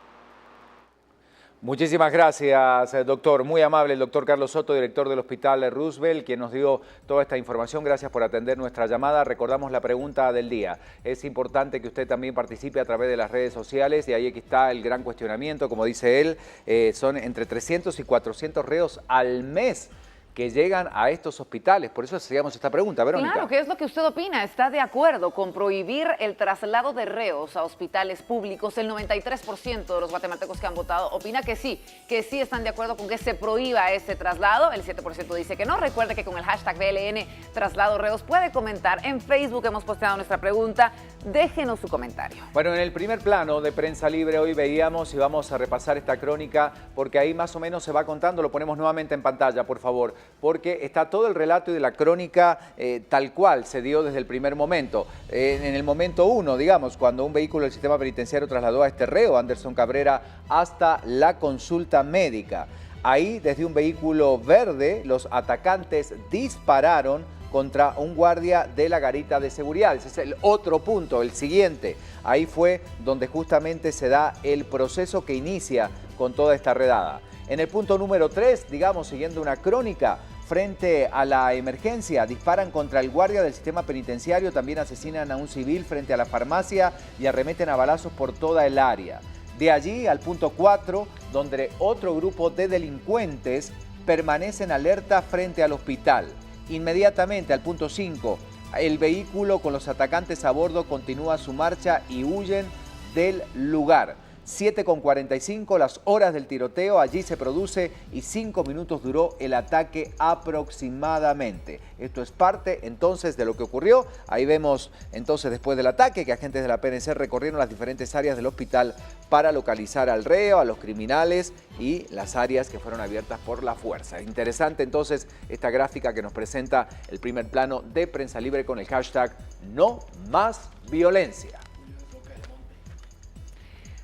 Muchísimas gracias, doctor. Muy amable el doctor Carlos Soto, director del Hospital Roosevelt, quien nos dio toda esta información. Gracias por atender nuestra llamada. Recordamos la pregunta del día. Es importante que usted también participe a través de las redes sociales, y ahí aquí está el gran cuestionamiento. Como dice él, son entre 300 y 400 reos al mes que llegan a estos hospitales. Por eso hacíamos esta pregunta, Verónica. Claro, ¿qué es lo que usted opina? ¿Está de acuerdo con prohibir el traslado de reos a hospitales públicos? El 93% de los guatemaltecos que han votado opina que sí están de acuerdo con que se prohíba ese traslado. El 7% dice que no. Recuerde que con el hashtag BLN Traslado Reos puede comentar. En Facebook hemos posteado nuestra pregunta. Déjenos su comentario. Bueno, en el primer plano de Prensa Libre hoy veíamos, y vamos a repasar esta crónica, porque ahí más o menos se va contando. Lo ponemos nuevamente en pantalla, por favor, porque está todo el relato y de la crónica tal cual se dio desde el primer momento. En el momento 1, digamos, cuando un vehículo del sistema penitenciario trasladó a este reo, Anderson Cabrera, hasta la consulta médica. Ahí, desde un vehículo verde, los atacantes dispararon contra un guardia de la garita de seguridad. Ese es el otro punto, el siguiente. Ahí fue donde justamente se da el proceso que inicia con toda esta redada. En el punto número 3, digamos, siguiendo una crónica, frente a la emergencia, disparan contra el guardia del sistema penitenciario, también asesinan a un civil frente a la farmacia y arremeten a balazos por toda el área. De allí al punto 4, donde otro grupo de delincuentes permanecen alerta frente al hospital. Inmediatamente al punto 5, el vehículo con los atacantes a bordo continúa su marcha y huyen del lugar. 7:45, las horas del tiroteo, allí se produce y 5 minutos duró el ataque aproximadamente. Esto es parte entonces de lo que ocurrió. Ahí vemos entonces después del ataque que agentes de la PNC recorrieron las diferentes áreas del hospital para localizar al reo, a los criminales y las áreas que fueron abiertas por la fuerza. Interesante entonces esta gráfica que nos presenta el primer plano de Prensa Libre con el hashtag No Más Violencia.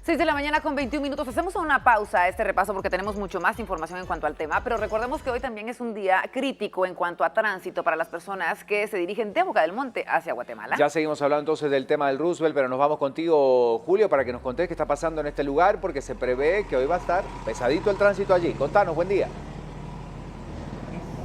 6 de la mañana con 21 minutos. Hacemos una pausa a este repaso porque tenemos mucho más información en cuanto al tema, pero recordemos que hoy también es un día crítico en cuanto a tránsito para las personas que se dirigen de Boca del Monte hacia Guatemala. Ya seguimos hablando entonces del tema del Roosevelt, pero nos vamos contigo, Julio, para que nos contés qué está pasando en este lugar, porque se prevé que hoy va a estar pesadito el tránsito allí. Contanos, buen día.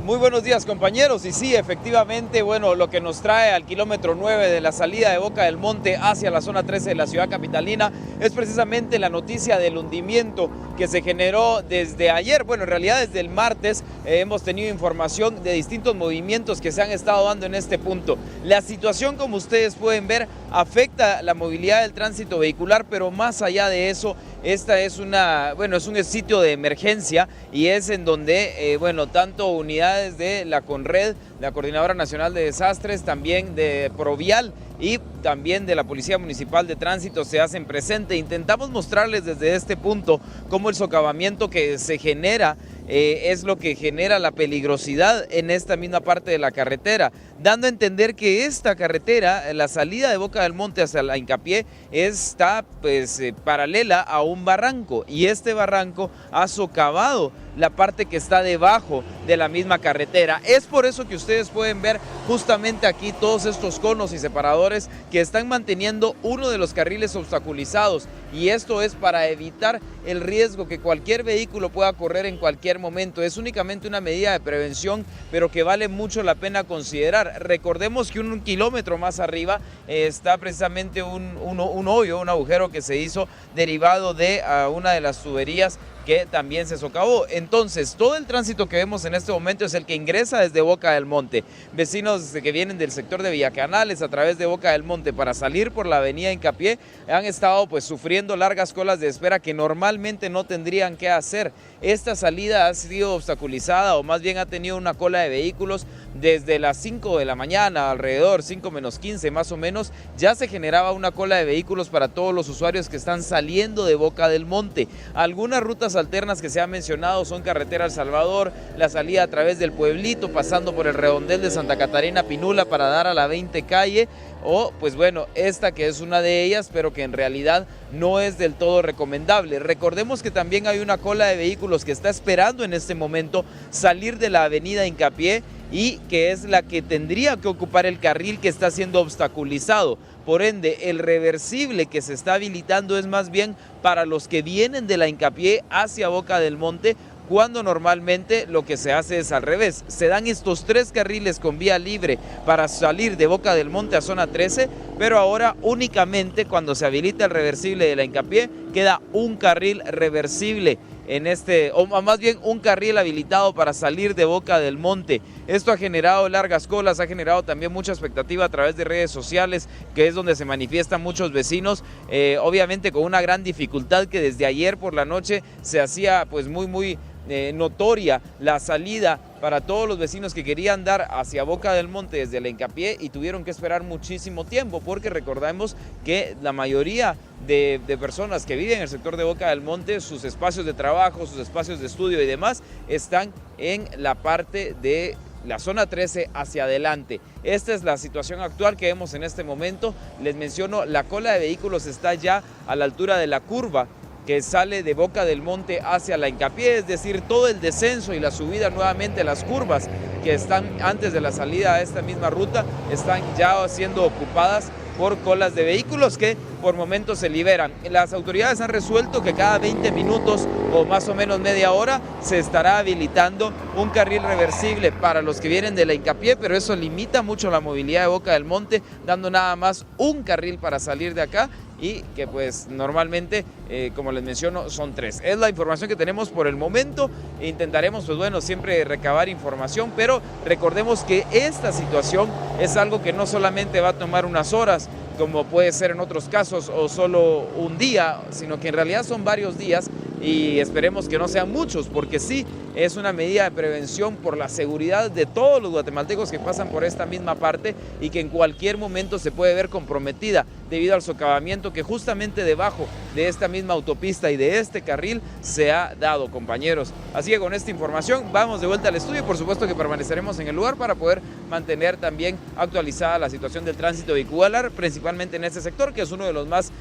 Muy buenos días, compañeros, y sí, efectivamente, bueno, lo que nos trae al kilómetro 9 de la salida de Boca del Monte hacia la zona 13 de la ciudad capitalina es precisamente la noticia del hundimiento que se generó desde ayer. Bueno, en realidad desde el martes hemos tenido información de distintos movimientos que se han estado dando en este punto. La situación, como ustedes pueden ver, afecta la movilidad del tránsito vehicular, pero más allá de eso, esta es es un sitio de emergencia y es en donde, tanto unidades de la CONRED, la Coordinadora Nacional de Desastres, también de Provial y también de la Policía Municipal de Tránsito se hacen presente. Intentamos mostrarles desde este punto cómo el socavamiento que se genera es lo que genera la peligrosidad en esta misma parte de la carretera, dando a entender que esta carretera, la salida de Boca del Monte hacia la Hincapié, está paralela a un barranco, y este barranco ha socavado la parte que está debajo de la misma carretera. Es por eso que ustedes pueden ver justamente aquí todos estos conos y separadores que están manteniendo uno de los carriles obstaculizados, y esto es para evitar el riesgo que cualquier vehículo pueda correr en cualquier momento. Es únicamente una medida de prevención, pero que vale mucho la pena considerar. Recordemos que un kilómetro más arriba está precisamente un hoyo, un agujero que se hizo derivado de una de las tuberías que también se socavó. Entonces, todo el tránsito que vemos en este momento es el que ingresa desde Boca del Monte. Vecinos que vienen del sector de Villacanales a través de Boca del Monte para salir por la avenida Hincapié han estado pues sufriendo largas colas de espera que normalmente no tendrían que hacer. Esta salida ha sido obstaculizada, o más bien ha tenido una cola de vehículos desde las 5 de la mañana, alrededor 5 menos 15 más o menos. Ya se generaba una cola de vehículos para todos los usuarios que están saliendo de Boca del Monte. Algunas rutas alternas que se han mencionado son Carretera El Salvador, la salida a través del pueblito, pasando por el redondel de Santa Catarina Pinula para dar a la 20 calle, o pues bueno, esta que es una de ellas, pero que en realidad no es del todo recomendable. Recordemos que también hay una cola de vehículos que está esperando en este momento salir de la avenida Hincapié y que es la que tendría que ocupar el carril que está siendo obstaculizado. Por ende, el reversible que se está habilitando es más bien para los que vienen de la Hincapié hacia Boca del Monte, cuando normalmente lo que se hace es al revés. Se dan estos 3 carriles con vía libre para salir de Boca del Monte a zona 13, pero ahora únicamente cuando se habilita el reversible de la Hincapié queda un carril reversible o más bien un carril habilitado para salir de Boca del Monte. Esto ha generado largas colas, ha generado también mucha expectativa a través de redes sociales, que es donde se manifiestan muchos vecinos, obviamente con una gran dificultad que desde ayer por la noche se hacía pues muy notoria la salida para todos los vecinos que querían dar hacia Boca del Monte desde la Hincapié y tuvieron que esperar muchísimo tiempo, porque recordamos que la mayoría de personas que viven en el sector de Boca del Monte, sus espacios de trabajo, sus espacios de estudio y demás están en la parte de la zona 13 hacia adelante. Esta es la situación actual que vemos en este momento. Les menciono, la cola de vehículos está ya a la altura de la curva que sale de Boca del Monte hacia la Hincapié, es decir, todo el descenso y la subida nuevamente, las curvas que están antes de la salida a esta misma ruta, están ya siendo ocupadas por colas de vehículos que por momentos se liberan. Las autoridades han resuelto que cada 20 minutos o más o menos media hora se estará habilitando un carril reversible para los que vienen de la Hincapié, pero eso limita mucho la movilidad de Boca del Monte, dando nada más un carril para salir de acá, y que pues normalmente, como les menciono, son 3. Es la información que tenemos por el momento. Intentaremos pues bueno siempre recabar información, pero recordemos que esta situación es algo que no solamente va a tomar unas horas, como puede ser en otros casos, o solo un día, sino que en realidad son varios días, y esperemos que no sean muchos, porque sí es una medida de prevención por la seguridad de todos los guatemaltecos que pasan por esta misma parte y que en cualquier momento se puede ver comprometida debido al socavamiento que justamente debajo de esta misma autopista y de este carril se ha dado, compañeros. Así que con esta información vamos de vuelta al estudio y por supuesto que permaneceremos en el lugar para poder mantener también actualizada la situación del tránsito vehicular, principalmente en este sector, que es uno de los más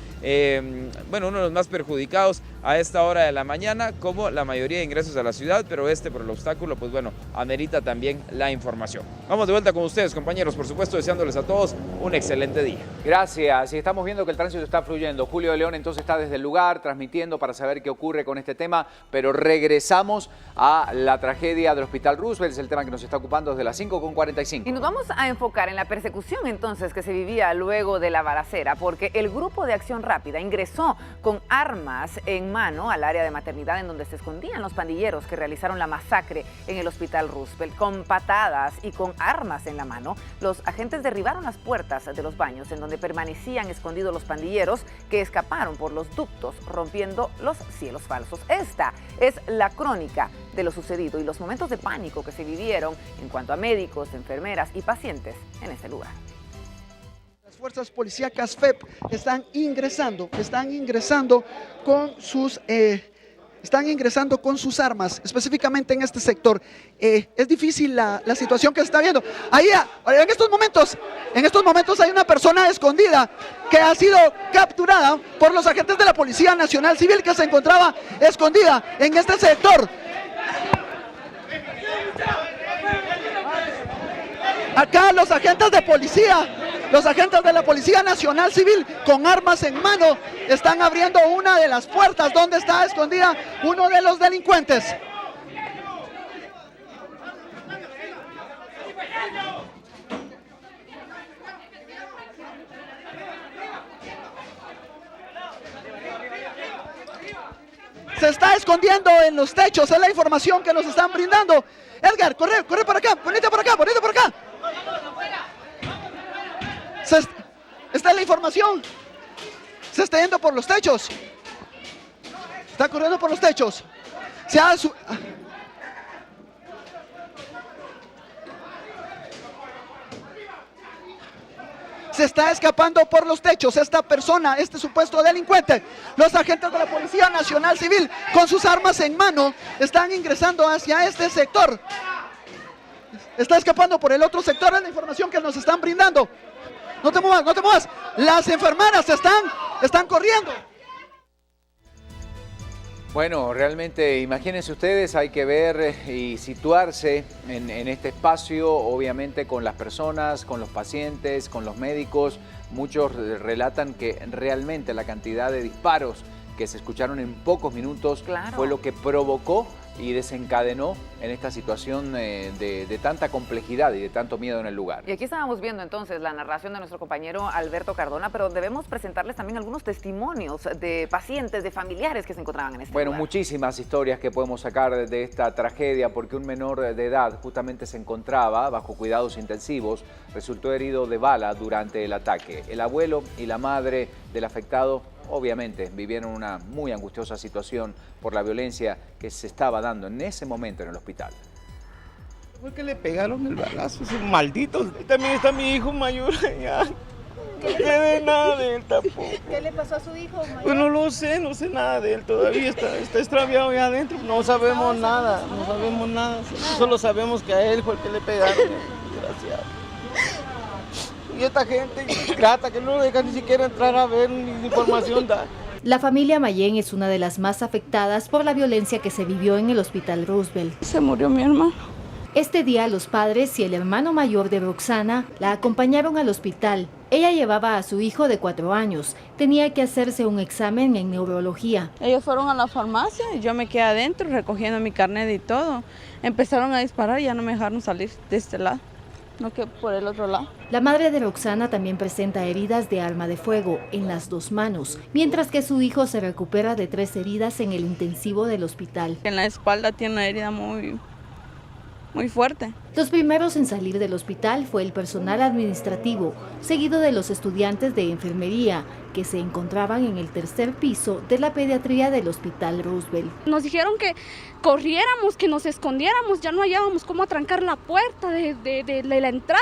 perjudicados a esta hora de la mañana, como la mayoría de ingresos a la ciudad, pero por el obstáculo, pues bueno, amerita también la información. Vamos de vuelta con ustedes, compañeros, por supuesto, deseándoles a todos un excelente día. Gracias, y estamos viendo que el tránsito está fluyendo. Julio de León entonces está desde el lugar transmitiendo para saber qué ocurre con este tema, pero regresamos a la tragedia del Hospital Roosevelt, es el tema que nos está ocupando desde las 5:45. Y nos vamos a enfocar en la persecución entonces que se vivía luego de la balacera, porque el Grupo de Acción Rápida ingresó con armas en mano al área de maternidad en donde se escondían los pandilleros que realizaron la masacre en el Hospital Roosevelt. Con patadas y con armas en la mano, los agentes derribaron las puertas de los baños en donde permanecían escondidos los pandilleros que escaparon por los ductos, rompiendo los cielos falsos. Esta es la crónica de lo sucedido y los momentos de pánico que se vivieron en cuanto a médicos, enfermeras y pacientes en este lugar. Las fuerzas policíacas FEP están ingresando con sus armas, específicamente en este sector. Es difícil la situación que se está viendo. Ahí, en estos momentos hay una persona escondida que ha sido capturada por los agentes de la Policía Nacional Civil que se encontraba escondida en este sector. Acá los agentes de la Policía Nacional Civil con armas en mano están abriendo una de las puertas donde está escondida uno de los delincuentes. Se está escondiendo en los techos, es la información que nos están brindando. Edgar, corre para acá, ponete por acá. Esta es la información. Se está yendo por los techos. Está corriendo por los techos. Se está escapando por los techos esta persona, este supuesto delincuente. Los agentes de la Policía Nacional Civil, con sus armas en mano, están ingresando hacia este sector. Está escapando por el otro sector, es la información que nos están brindando. No te muevas. Las enfermeras están corriendo. Bueno, realmente imagínense ustedes, hay que ver y situarse en este espacio, obviamente con las personas, con los pacientes, con los médicos. Muchos relatan que realmente la cantidad de disparos que se escucharon en pocos minutos fue lo que provocó y desencadenó en esta situación de tanta complejidad y de tanto miedo en el lugar. Y aquí estábamos viendo entonces la narración de nuestro compañero Alberto Cardona, pero debemos presentarles también algunos testimonios de pacientes, de familiares que se encontraban en este lugar. Muchísimas historias que podemos sacar de esta tragedia, porque un menor de edad justamente se encontraba bajo cuidados intensivos, resultó herido de bala durante el ataque. El abuelo y la madre del afectado obviamente vivieron una muy angustiosa situación por la violencia que se estaba dando en ese momento en el hospital. Fue que le pegaron el balazo, esos malditos. Y también está mi hijo mayor allá. No sé de nada de él tampoco. ¿Qué le pasó a su hijo mayor? Pues no lo sé, no sé nada de él todavía, está extraviado allá adentro. No sabemos nada. Solo sabemos que a él fue el que le pegaron, desgraciado. Y esta gente grata que no deja ni siquiera entrar a ver ni información da. La familia Mayén es una de las más afectadas por la violencia que se vivió en el Hospital Roosevelt. Se murió mi hermano. Este día los padres y el hermano mayor de Roxana la acompañaron al hospital. Ella llevaba a su hijo de 4 años. Tenía que hacerse un examen en neurología. Ellos fueron a la farmacia y yo me quedé adentro recogiendo mi carnet y todo. Empezaron a disparar y ya no me dejaron salir de este lado, no que por el otro lado. La madre de Roxana también presenta heridas de arma de fuego en las 2 manos, mientras que su hijo se recupera de 3 heridas en el intensivo del hospital. En la espalda tiene una herida muy fuerte. Los primeros en salir del hospital fue el personal administrativo, seguido de los estudiantes de enfermería, que se encontraban en el 3er piso de la pediatría del Hospital Roosevelt. Nos dijeron que corriéramos, que nos escondiéramos, ya no hallábamos cómo atrancar la puerta de la entrada.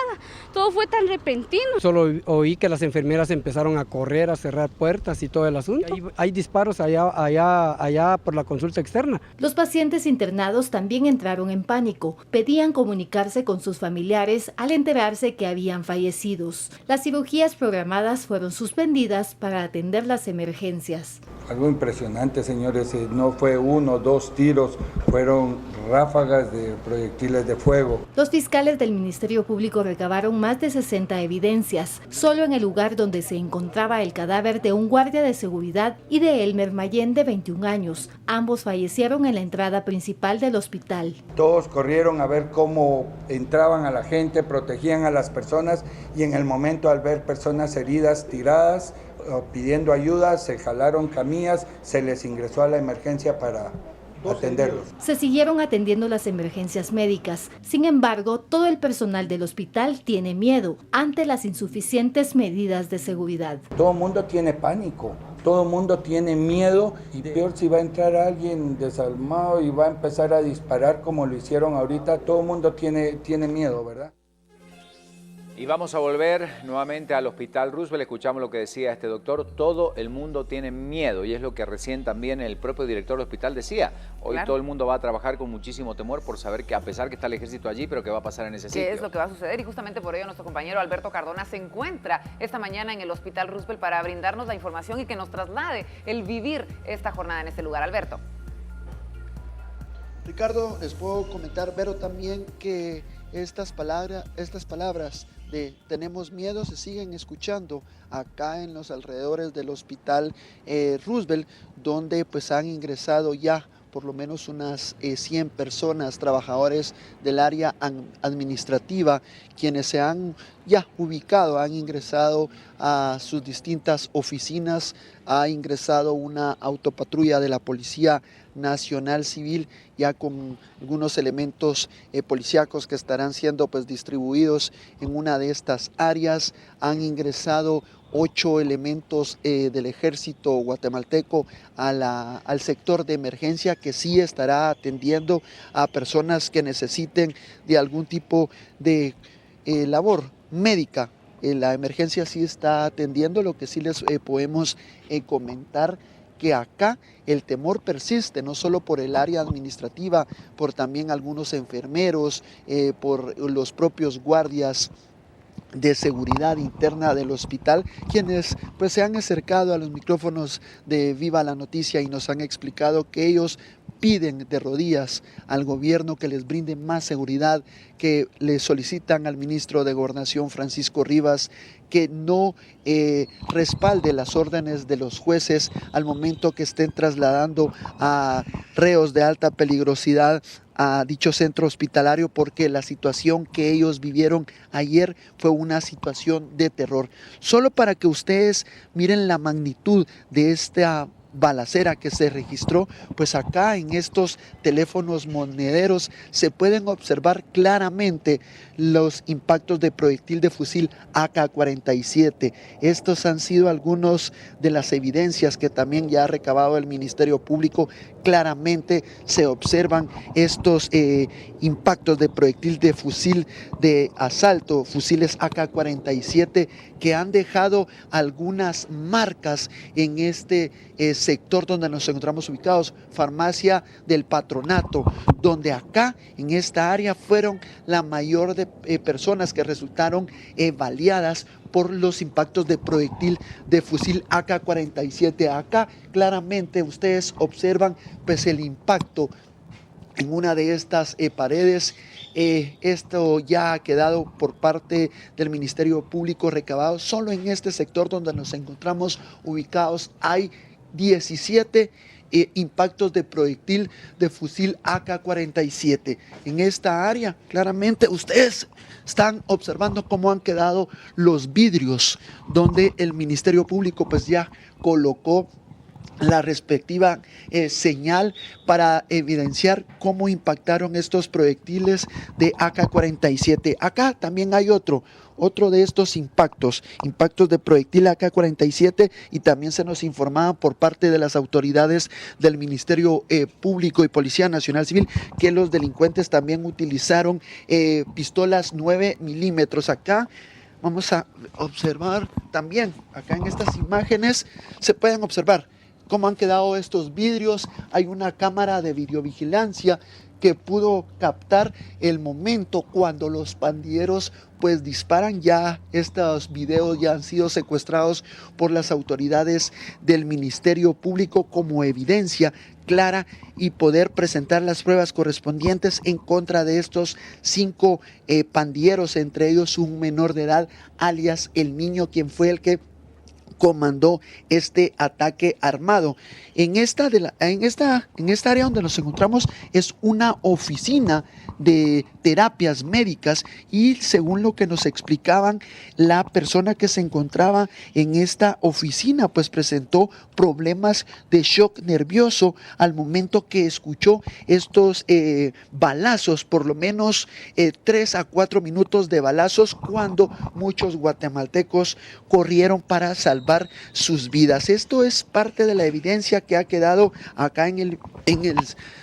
Todo fue tan repentino. Solo oí que las enfermeras empezaron a correr, a cerrar puertas y todo el asunto. Hay disparos allá por la consulta externa. Los pacientes internados también entraron en pánico, pedían comunicarse con sus familiares al enterarse que habían fallecidos. Las cirugías programadas fueron suspendidas para atender las emergencias. Algo impresionante, señores, no fue 1 o 2 tiros, fueron ráfagas de proyectiles de fuego. Los fiscales del Ministerio Público recabaron más de 60 evidencias, solo en el lugar donde se encontraba el cadáver de un guardia de seguridad y de Elmer Mayén, de 21 años. Ambos fallecieron en la entrada principal del hospital. Todos corrieron a ver cómo entraban a la gente, protegían a las personas, y en el momento, al ver personas heridas, tiradas, pidiendo ayuda, se jalaron camillas, se les ingresó a la emergencia para atenderlos. Se siguieron atendiendo las emergencias médicas. Sin embargo, todo el personal del hospital tiene miedo ante las insuficientes medidas de seguridad. Todo el mundo tiene pánico, todo el mundo tiene miedo, y peor si va a entrar alguien desarmado y va a empezar a disparar como lo hicieron ahorita. Todo el mundo tiene miedo, ¿verdad? Y vamos a volver nuevamente al Hospital Roosevelt. Escuchamos lo que decía este doctor. Todo el mundo tiene miedo, y es lo que recién también el propio director del hospital decía. Hoy todo el mundo va a trabajar con muchísimo temor por saber que, a pesar que está el ejército allí, pero qué va a pasar en ese sitio. ¿Qué es lo que va a suceder? Y justamente por ello nuestro compañero Alberto Cardona se encuentra esta mañana en el Hospital Roosevelt para brindarnos la información y que nos traslade el vivir esta jornada en este lugar. Alberto. Ricardo, les puedo comentar, Vero, también que estas palabras de tenemos miedo se siguen escuchando acá en los alrededores del Hospital Roosevelt, donde pues han ingresado ya por lo menos unas 100 personas, trabajadores del área administrativa, quienes se han ya ubicado, han ingresado a sus distintas oficinas, ha ingresado una autopatrulla de la Policía Nacional Civil, ya con algunos elementos policíacos que estarán siendo pues distribuidos en una de estas áreas. Han ingresado 8 elementos del ejército guatemalteco al sector de emergencia, que sí estará atendiendo a personas que necesiten de algún tipo de labor médica. La emergencia sí está atendiendo. Lo que sí les podemos comentar, que acá el temor persiste, no solo por el área administrativa, por también algunos enfermeros, por los propios guardias de seguridad interna del hospital, quienes pues se han acercado a los micrófonos de Viva la Noticia y nos han explicado que ellos piden de rodillas al gobierno que les brinde más seguridad, que le solicitan al ministro de Gobernación, Francisco Rivas, que no respalde las órdenes de los jueces al momento que estén trasladando a reos de alta peligrosidad a dicho centro hospitalario, porque la situación que ellos vivieron ayer fue una situación de terror. Solo para que ustedes miren la magnitud de esta balacera que se registró, pues acá en estos teléfonos monederos se pueden observar claramente los impactos de proyectil de fusil AK-47. Estos han sido algunos de las evidencias que también ya ha recabado el Ministerio Público. Claramente se observan estos impactos de proyectil de fusil de asalto, fusiles AK-47, que han dejado algunas marcas en este sector donde nos encontramos ubicados, Farmacia del Patronato, donde acá en esta área fueron la mayor de personas que resultaron baleadas por los impactos de proyectil de fusil AK-47. Acá claramente ustedes observan pues el impacto en una de estas paredes. Esto ya ha quedado por parte del Ministerio Público recabado. Solo en este sector donde nos encontramos ubicados hay 17 impactos de proyectil de fusil AK-47. En esta área, claramente, ustedes están observando cómo han quedado los vidrios, donde el Ministerio Público pues ya colocó la respectiva señal para evidenciar cómo impactaron estos proyectiles de AK-47. Acá también hay otro de estos impactos de proyectil AK-47, y también se nos informaba por parte de las autoridades del Ministerio Público y Policía Nacional Civil que los delincuentes también utilizaron pistolas 9 milímetros. Acá vamos a observar también, acá en estas imágenes se pueden observar cómo han quedado estos vidrios. Hay una cámara de videovigilancia que pudo captar el momento cuando los pandilleros pues disparan. Ya estos videos ya han sido secuestrados por las autoridades del Ministerio Público como evidencia clara y poder presentar las pruebas correspondientes en contra de estos 5 pandilleros, entre ellos un menor de edad, alias El Niño, quien fue el que comandó este ataque armado. En esta área donde nos encontramos es una oficina de terapias médicas, y según lo que nos explicaban, la persona que se encontraba en esta oficina pues presentó problemas de shock nervioso al momento que escuchó estos balazos, por lo menos 3 a 4 minutos de balazos, cuando muchos guatemaltecos corrieron para salvar sus vidas. Esto es parte de la evidencia que ha quedado acá en el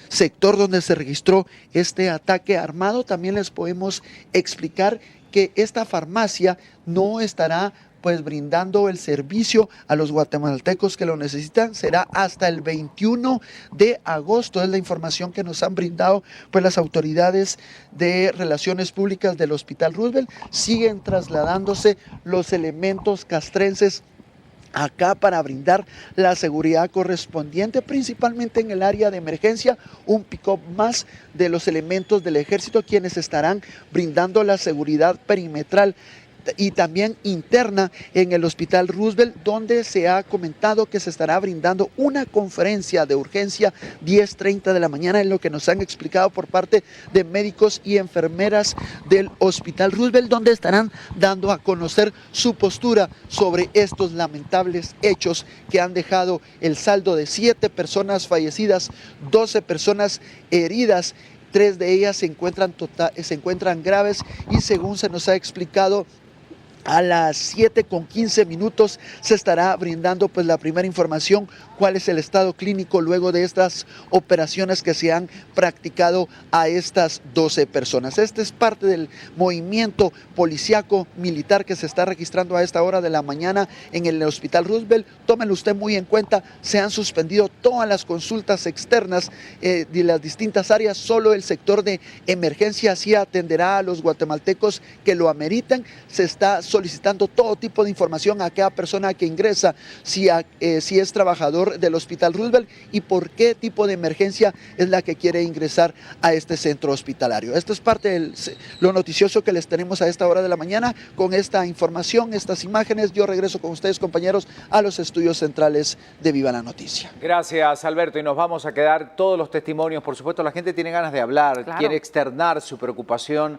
sector donde se registró este ataque armado. También les podemos explicar que esta farmacia no estará pues brindando el servicio a los guatemaltecos que lo necesitan. Será hasta el 21 de agosto, es la información que nos han brindado pues las autoridades de Relaciones Públicas del Hospital Roosevelt. Siguen trasladándose los elementos castrenses acá para brindar la seguridad correspondiente, principalmente en el área de emergencia. Un pick-up más de los elementos del ejército, quienes estarán brindando la seguridad perimetral. y también interna en el Hospital Roosevelt, donde se ha comentado que se estará brindando una conferencia de urgencia 10:30 de la mañana, en lo que nos han explicado por parte de médicos y enfermeras del Hospital Roosevelt, donde estarán dando a conocer su postura sobre estos lamentables hechos que han dejado el saldo de 7 personas fallecidas, 12 personas heridas. 3 de ellas se encuentran graves y, según se nos ha explicado, a las 7:15 se estará brindando pues la primera información, cuál es el estado clínico luego de estas operaciones que se han practicado a estas 12 personas. Este es parte del movimiento policíaco militar que se está registrando a esta hora de la mañana en el Hospital Roosevelt. Tómenlo usted muy en cuenta, se han suspendido todas las consultas externas de las distintas áreas, solo el sector de emergencia sí atenderá a los guatemaltecos que lo ameritan. Se está solicitando todo tipo de información a cada persona que ingresa, si es trabajador del Hospital Roosevelt y por qué tipo de emergencia es la que quiere ingresar a este centro hospitalario. Esto es parte de lo noticioso que les tenemos a esta hora de la mañana. Con esta información, estas imágenes, yo regreso con ustedes, compañeros, a los estudios centrales de Viva la Noticia. Gracias, Alberto, y nos vamos a quedar todos los testimonios. Por supuesto, la gente tiene ganas de hablar, claro, quiere externar su preocupación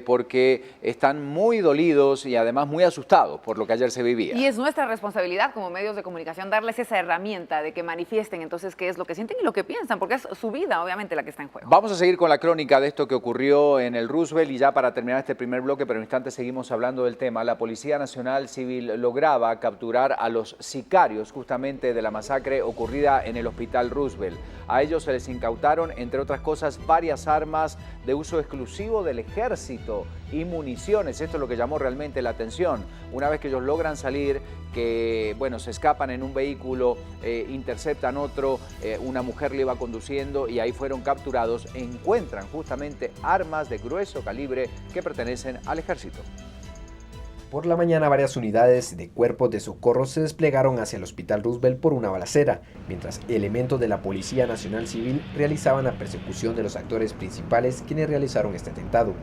porque están muy dolidos y además muy asustados por lo que ayer se vivía. Y es nuestra responsabilidad como medios de comunicación darles esa herramienta de que manifiesten entonces qué es lo que sienten y lo que piensan, porque es su vida obviamente la que está en juego. Vamos a seguir con la crónica de esto que ocurrió en el Roosevelt y ya para terminar este primer bloque, pero en instantes seguimos hablando del tema. La Policía Nacional Civil lograba capturar a los sicarios justamente de la masacre ocurrida en el Hospital Roosevelt. A ellos se les incautaron, entre otras cosas, varias armas de uso exclusivo del ejército y municiones. Esto es lo que llamó realmente la atención. Una vez que ellos logran salir, que bueno, se escapan en un vehículo, interceptan otro, una mujer le iba conduciendo y ahí fueron capturados. Encuentran justamente armas de grueso calibre que pertenecen al ejército. Por la mañana, varias unidades de cuerpos de socorro se desplegaron hacia el Hospital Roosevelt por una balacera, mientras elementos de la Policía Nacional Civil realizaban la persecución de los actores principales quienes realizaron este atentado.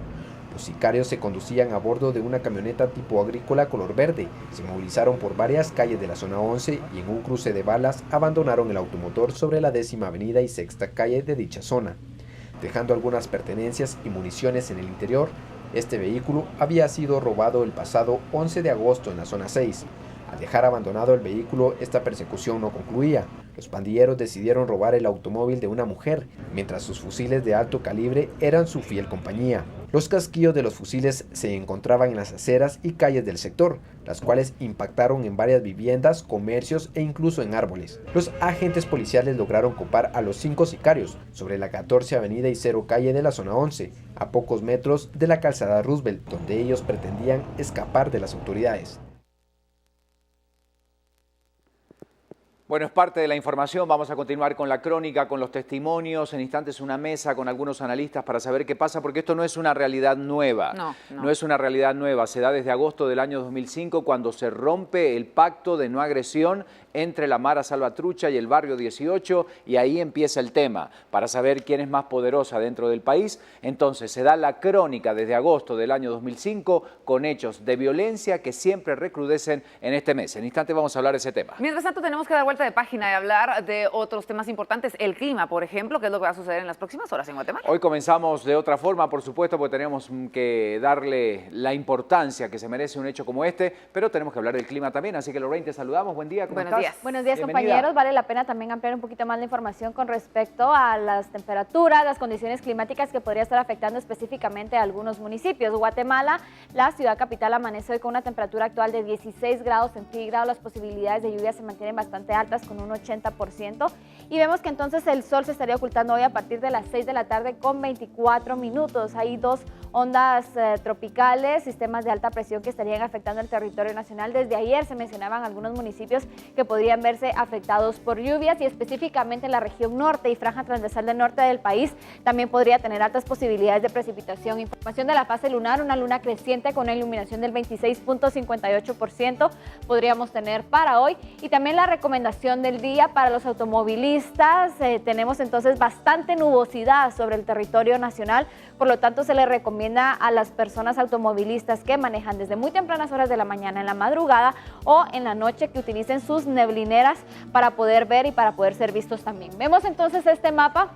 Los sicarios se conducían a bordo de una camioneta tipo agrícola color verde, se movilizaron por varias calles de la zona 11 y en un cruce de balas abandonaron el automotor sobre la 10ª avenida y 6ª calle de dicha zona, dejando algunas pertenencias y municiones en el interior. Este vehículo había sido robado el pasado 11 de agosto en la zona 6. Al dejar abandonado el vehículo, esta persecución no concluía. Los pandilleros decidieron robar el automóvil de una mujer, mientras sus fusiles de alto calibre eran su fiel compañía. Los casquillos de los fusiles se encontraban en las aceras y calles del sector, las cuales impactaron en varias viviendas, comercios e incluso en árboles. Los agentes policiales lograron copar a los 5 sicarios sobre la 14 avenida y 0 calle de la zona 11, a pocos metros de la calzada Roosevelt, donde ellos pretendían escapar de las autoridades. Bueno, es parte de la información. Vamos a continuar con la crónica, con los testimonios. En instantes una mesa con algunos analistas para saber qué pasa, porque esto no es una realidad nueva. No es una realidad nueva. Se da desde agosto del año 2005, cuando se rompe el pacto de no agresión entre la Mara Salvatrucha y el Barrio 18, y ahí empieza el tema, para saber quién es más poderosa dentro del país. Entonces se da la crónica desde agosto del año 2005, con hechos de violencia que siempre recrudecen en este mes. En instante vamos a hablar de ese tema. Mientras tanto, tenemos que dar vuelta de página y hablar de otros temas importantes. El clima, por ejemplo, ¿qué es lo que va a suceder en las próximas horas en Guatemala? Hoy comenzamos de otra forma, por supuesto, porque tenemos que darle la importancia que se merece un hecho como este, pero tenemos que hablar del clima también. Así que, Lorraine, te saludamos. Buen día, ¿cómo estás? Buenos días, bienvenida. compañeros. Vale la pena también ampliar un poquito más la información con respecto a las temperaturas, las condiciones climáticas que podría estar afectando específicamente a algunos municipios. Guatemala, la ciudad capital, amanece hoy con una temperatura actual de 16 grados centígrados. Las posibilidades de lluvia se mantienen bastante altas, con un 80%. Y vemos que entonces el sol se estaría ocultando hoy a partir de las 6 de la tarde con 24 minutos. Hay dos ondas tropicales, sistemas de alta presión que estarían afectando el territorio nacional. Desde ayer se mencionaban algunos municipios que podrían verse afectados por lluvias, y específicamente en la región norte y franja transversal del norte del país también podría tener altas posibilidades de precipitación. Información de la fase lunar: una luna creciente con una iluminación del 26.58% podríamos tener para hoy. Y también la recomendación del día para los automovilistas: tenemos entonces bastante nubosidad sobre el territorio nacional, por lo tanto se les recomienda recomienda a las personas automovilistas que manejan desde muy tempranas horas de la mañana, en la madrugada o en la noche, que utilicen sus neblineras para poder ver y para poder ser vistos también. Vemos entonces este mapa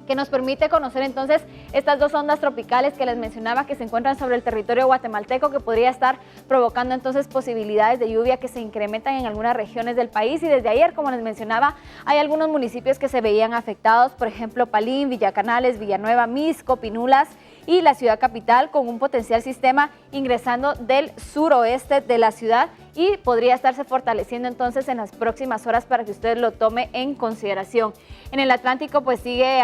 que nos permite conocer entonces estas dos ondas tropicales que les mencionaba, que se encuentran sobre el territorio guatemalteco, que podría estar provocando entonces posibilidades de lluvia que se incrementan en algunas regiones del país. Y desde ayer, como les mencionaba, hay algunos municipios que se veían afectados, por ejemplo Palín, Villacanales, Villanueva, Misco, Pinulas y la ciudad capital, con un potencial sistema ingresando del suroeste de la ciudad y podría estarse fortaleciendo entonces en las próximas horas, para que usted lo tome en consideración. En el Atlántico pues sigue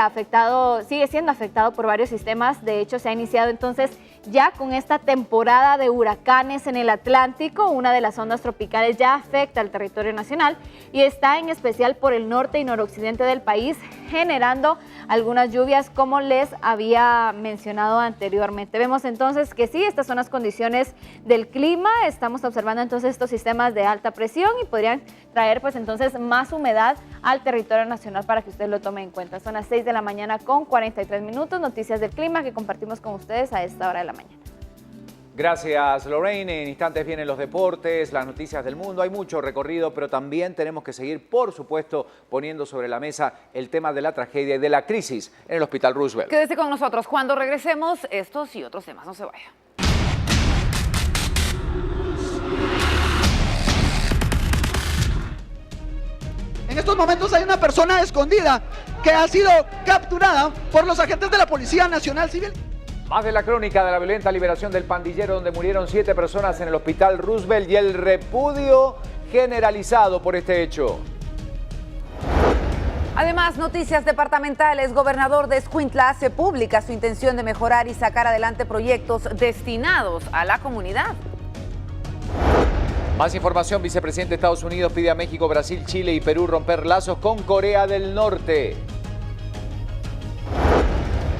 siendo afectado por varios sistemas. De hecho, se ha iniciado entonces ya con esta temporada de huracanes en el Atlántico. Una de las ondas tropicales ya afecta al territorio nacional y está en especial por el norte y noroccidente del país, generando algunas lluvias, como les había mencionado anteriormente. Vemos entonces que sí, estas son las condiciones del clima. Estamos observando entonces estos sistemas de alta presión y podrían traer pues entonces más humedad al territorio nacional, para que usted lo tome en cuenta. Son las 6 de la mañana con 43 minutos. Noticias del clima que compartimos con ustedes a esta hora de la mañana. Gracias, Lorraine. En instantes vienen los deportes, las noticias del mundo. Hay mucho recorrido, pero también tenemos que seguir, por supuesto, poniendo sobre la mesa el tema de la tragedia y de la crisis en el Hospital Roosevelt. Quédese con nosotros. Cuando regresemos, estos y otros temas. No se vaya. En estos momentos hay una persona escondida que ha sido capturada por los agentes de la Policía Nacional Civil. Más de la crónica de la violenta liberación del pandillero, donde murieron 7 personas en el Hospital Roosevelt, y el repudio generalizado por este hecho. Además, noticias departamentales. Gobernador de Escuintla hace pública su intención de mejorar y sacar adelante proyectos destinados a la comunidad. Más información. Vicepresidente de Estados Unidos pide a México, Brasil, Chile y Perú romper lazos con Corea del Norte.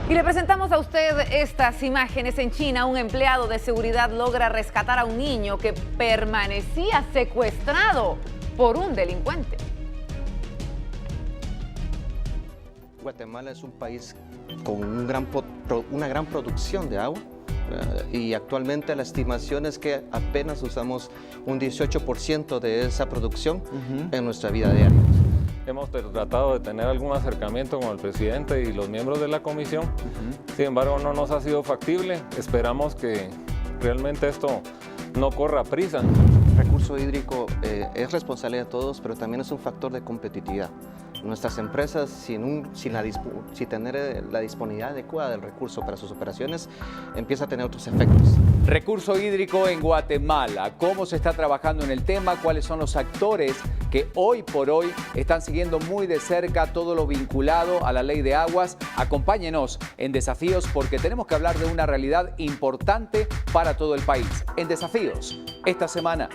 Y le presentamos a usted estas imágenes. En China, un empleado de seguridad logra rescatar a un niño que permanecía secuestrado por un delincuente. Guatemala es un país con una gran producción de agua. Y actualmente la estimación es que apenas usamos un 18% de esa producción en nuestra vida diaria. Hemos tratado de tener algún acercamiento con el presidente y los miembros de la comisión, sin embargo no nos ha sido factible. Esperamos que realmente esto no corra prisa. El recurso hídrico es responsabilidad de todos, pero también es un factor de competitividad. Nuestras empresas, sin tener la disponibilidad adecuada del recurso para sus operaciones, empieza a tener otros efectos. Recurso hídrico en Guatemala. ¿Cómo se está trabajando en el tema? ¿Cuáles son los actores que hoy por hoy están siguiendo muy de cerca todo lo vinculado a la ley de aguas? Acompáñenos en Desafíos, porque tenemos que hablar de una realidad importante para todo el país. En Desafíos, esta semana.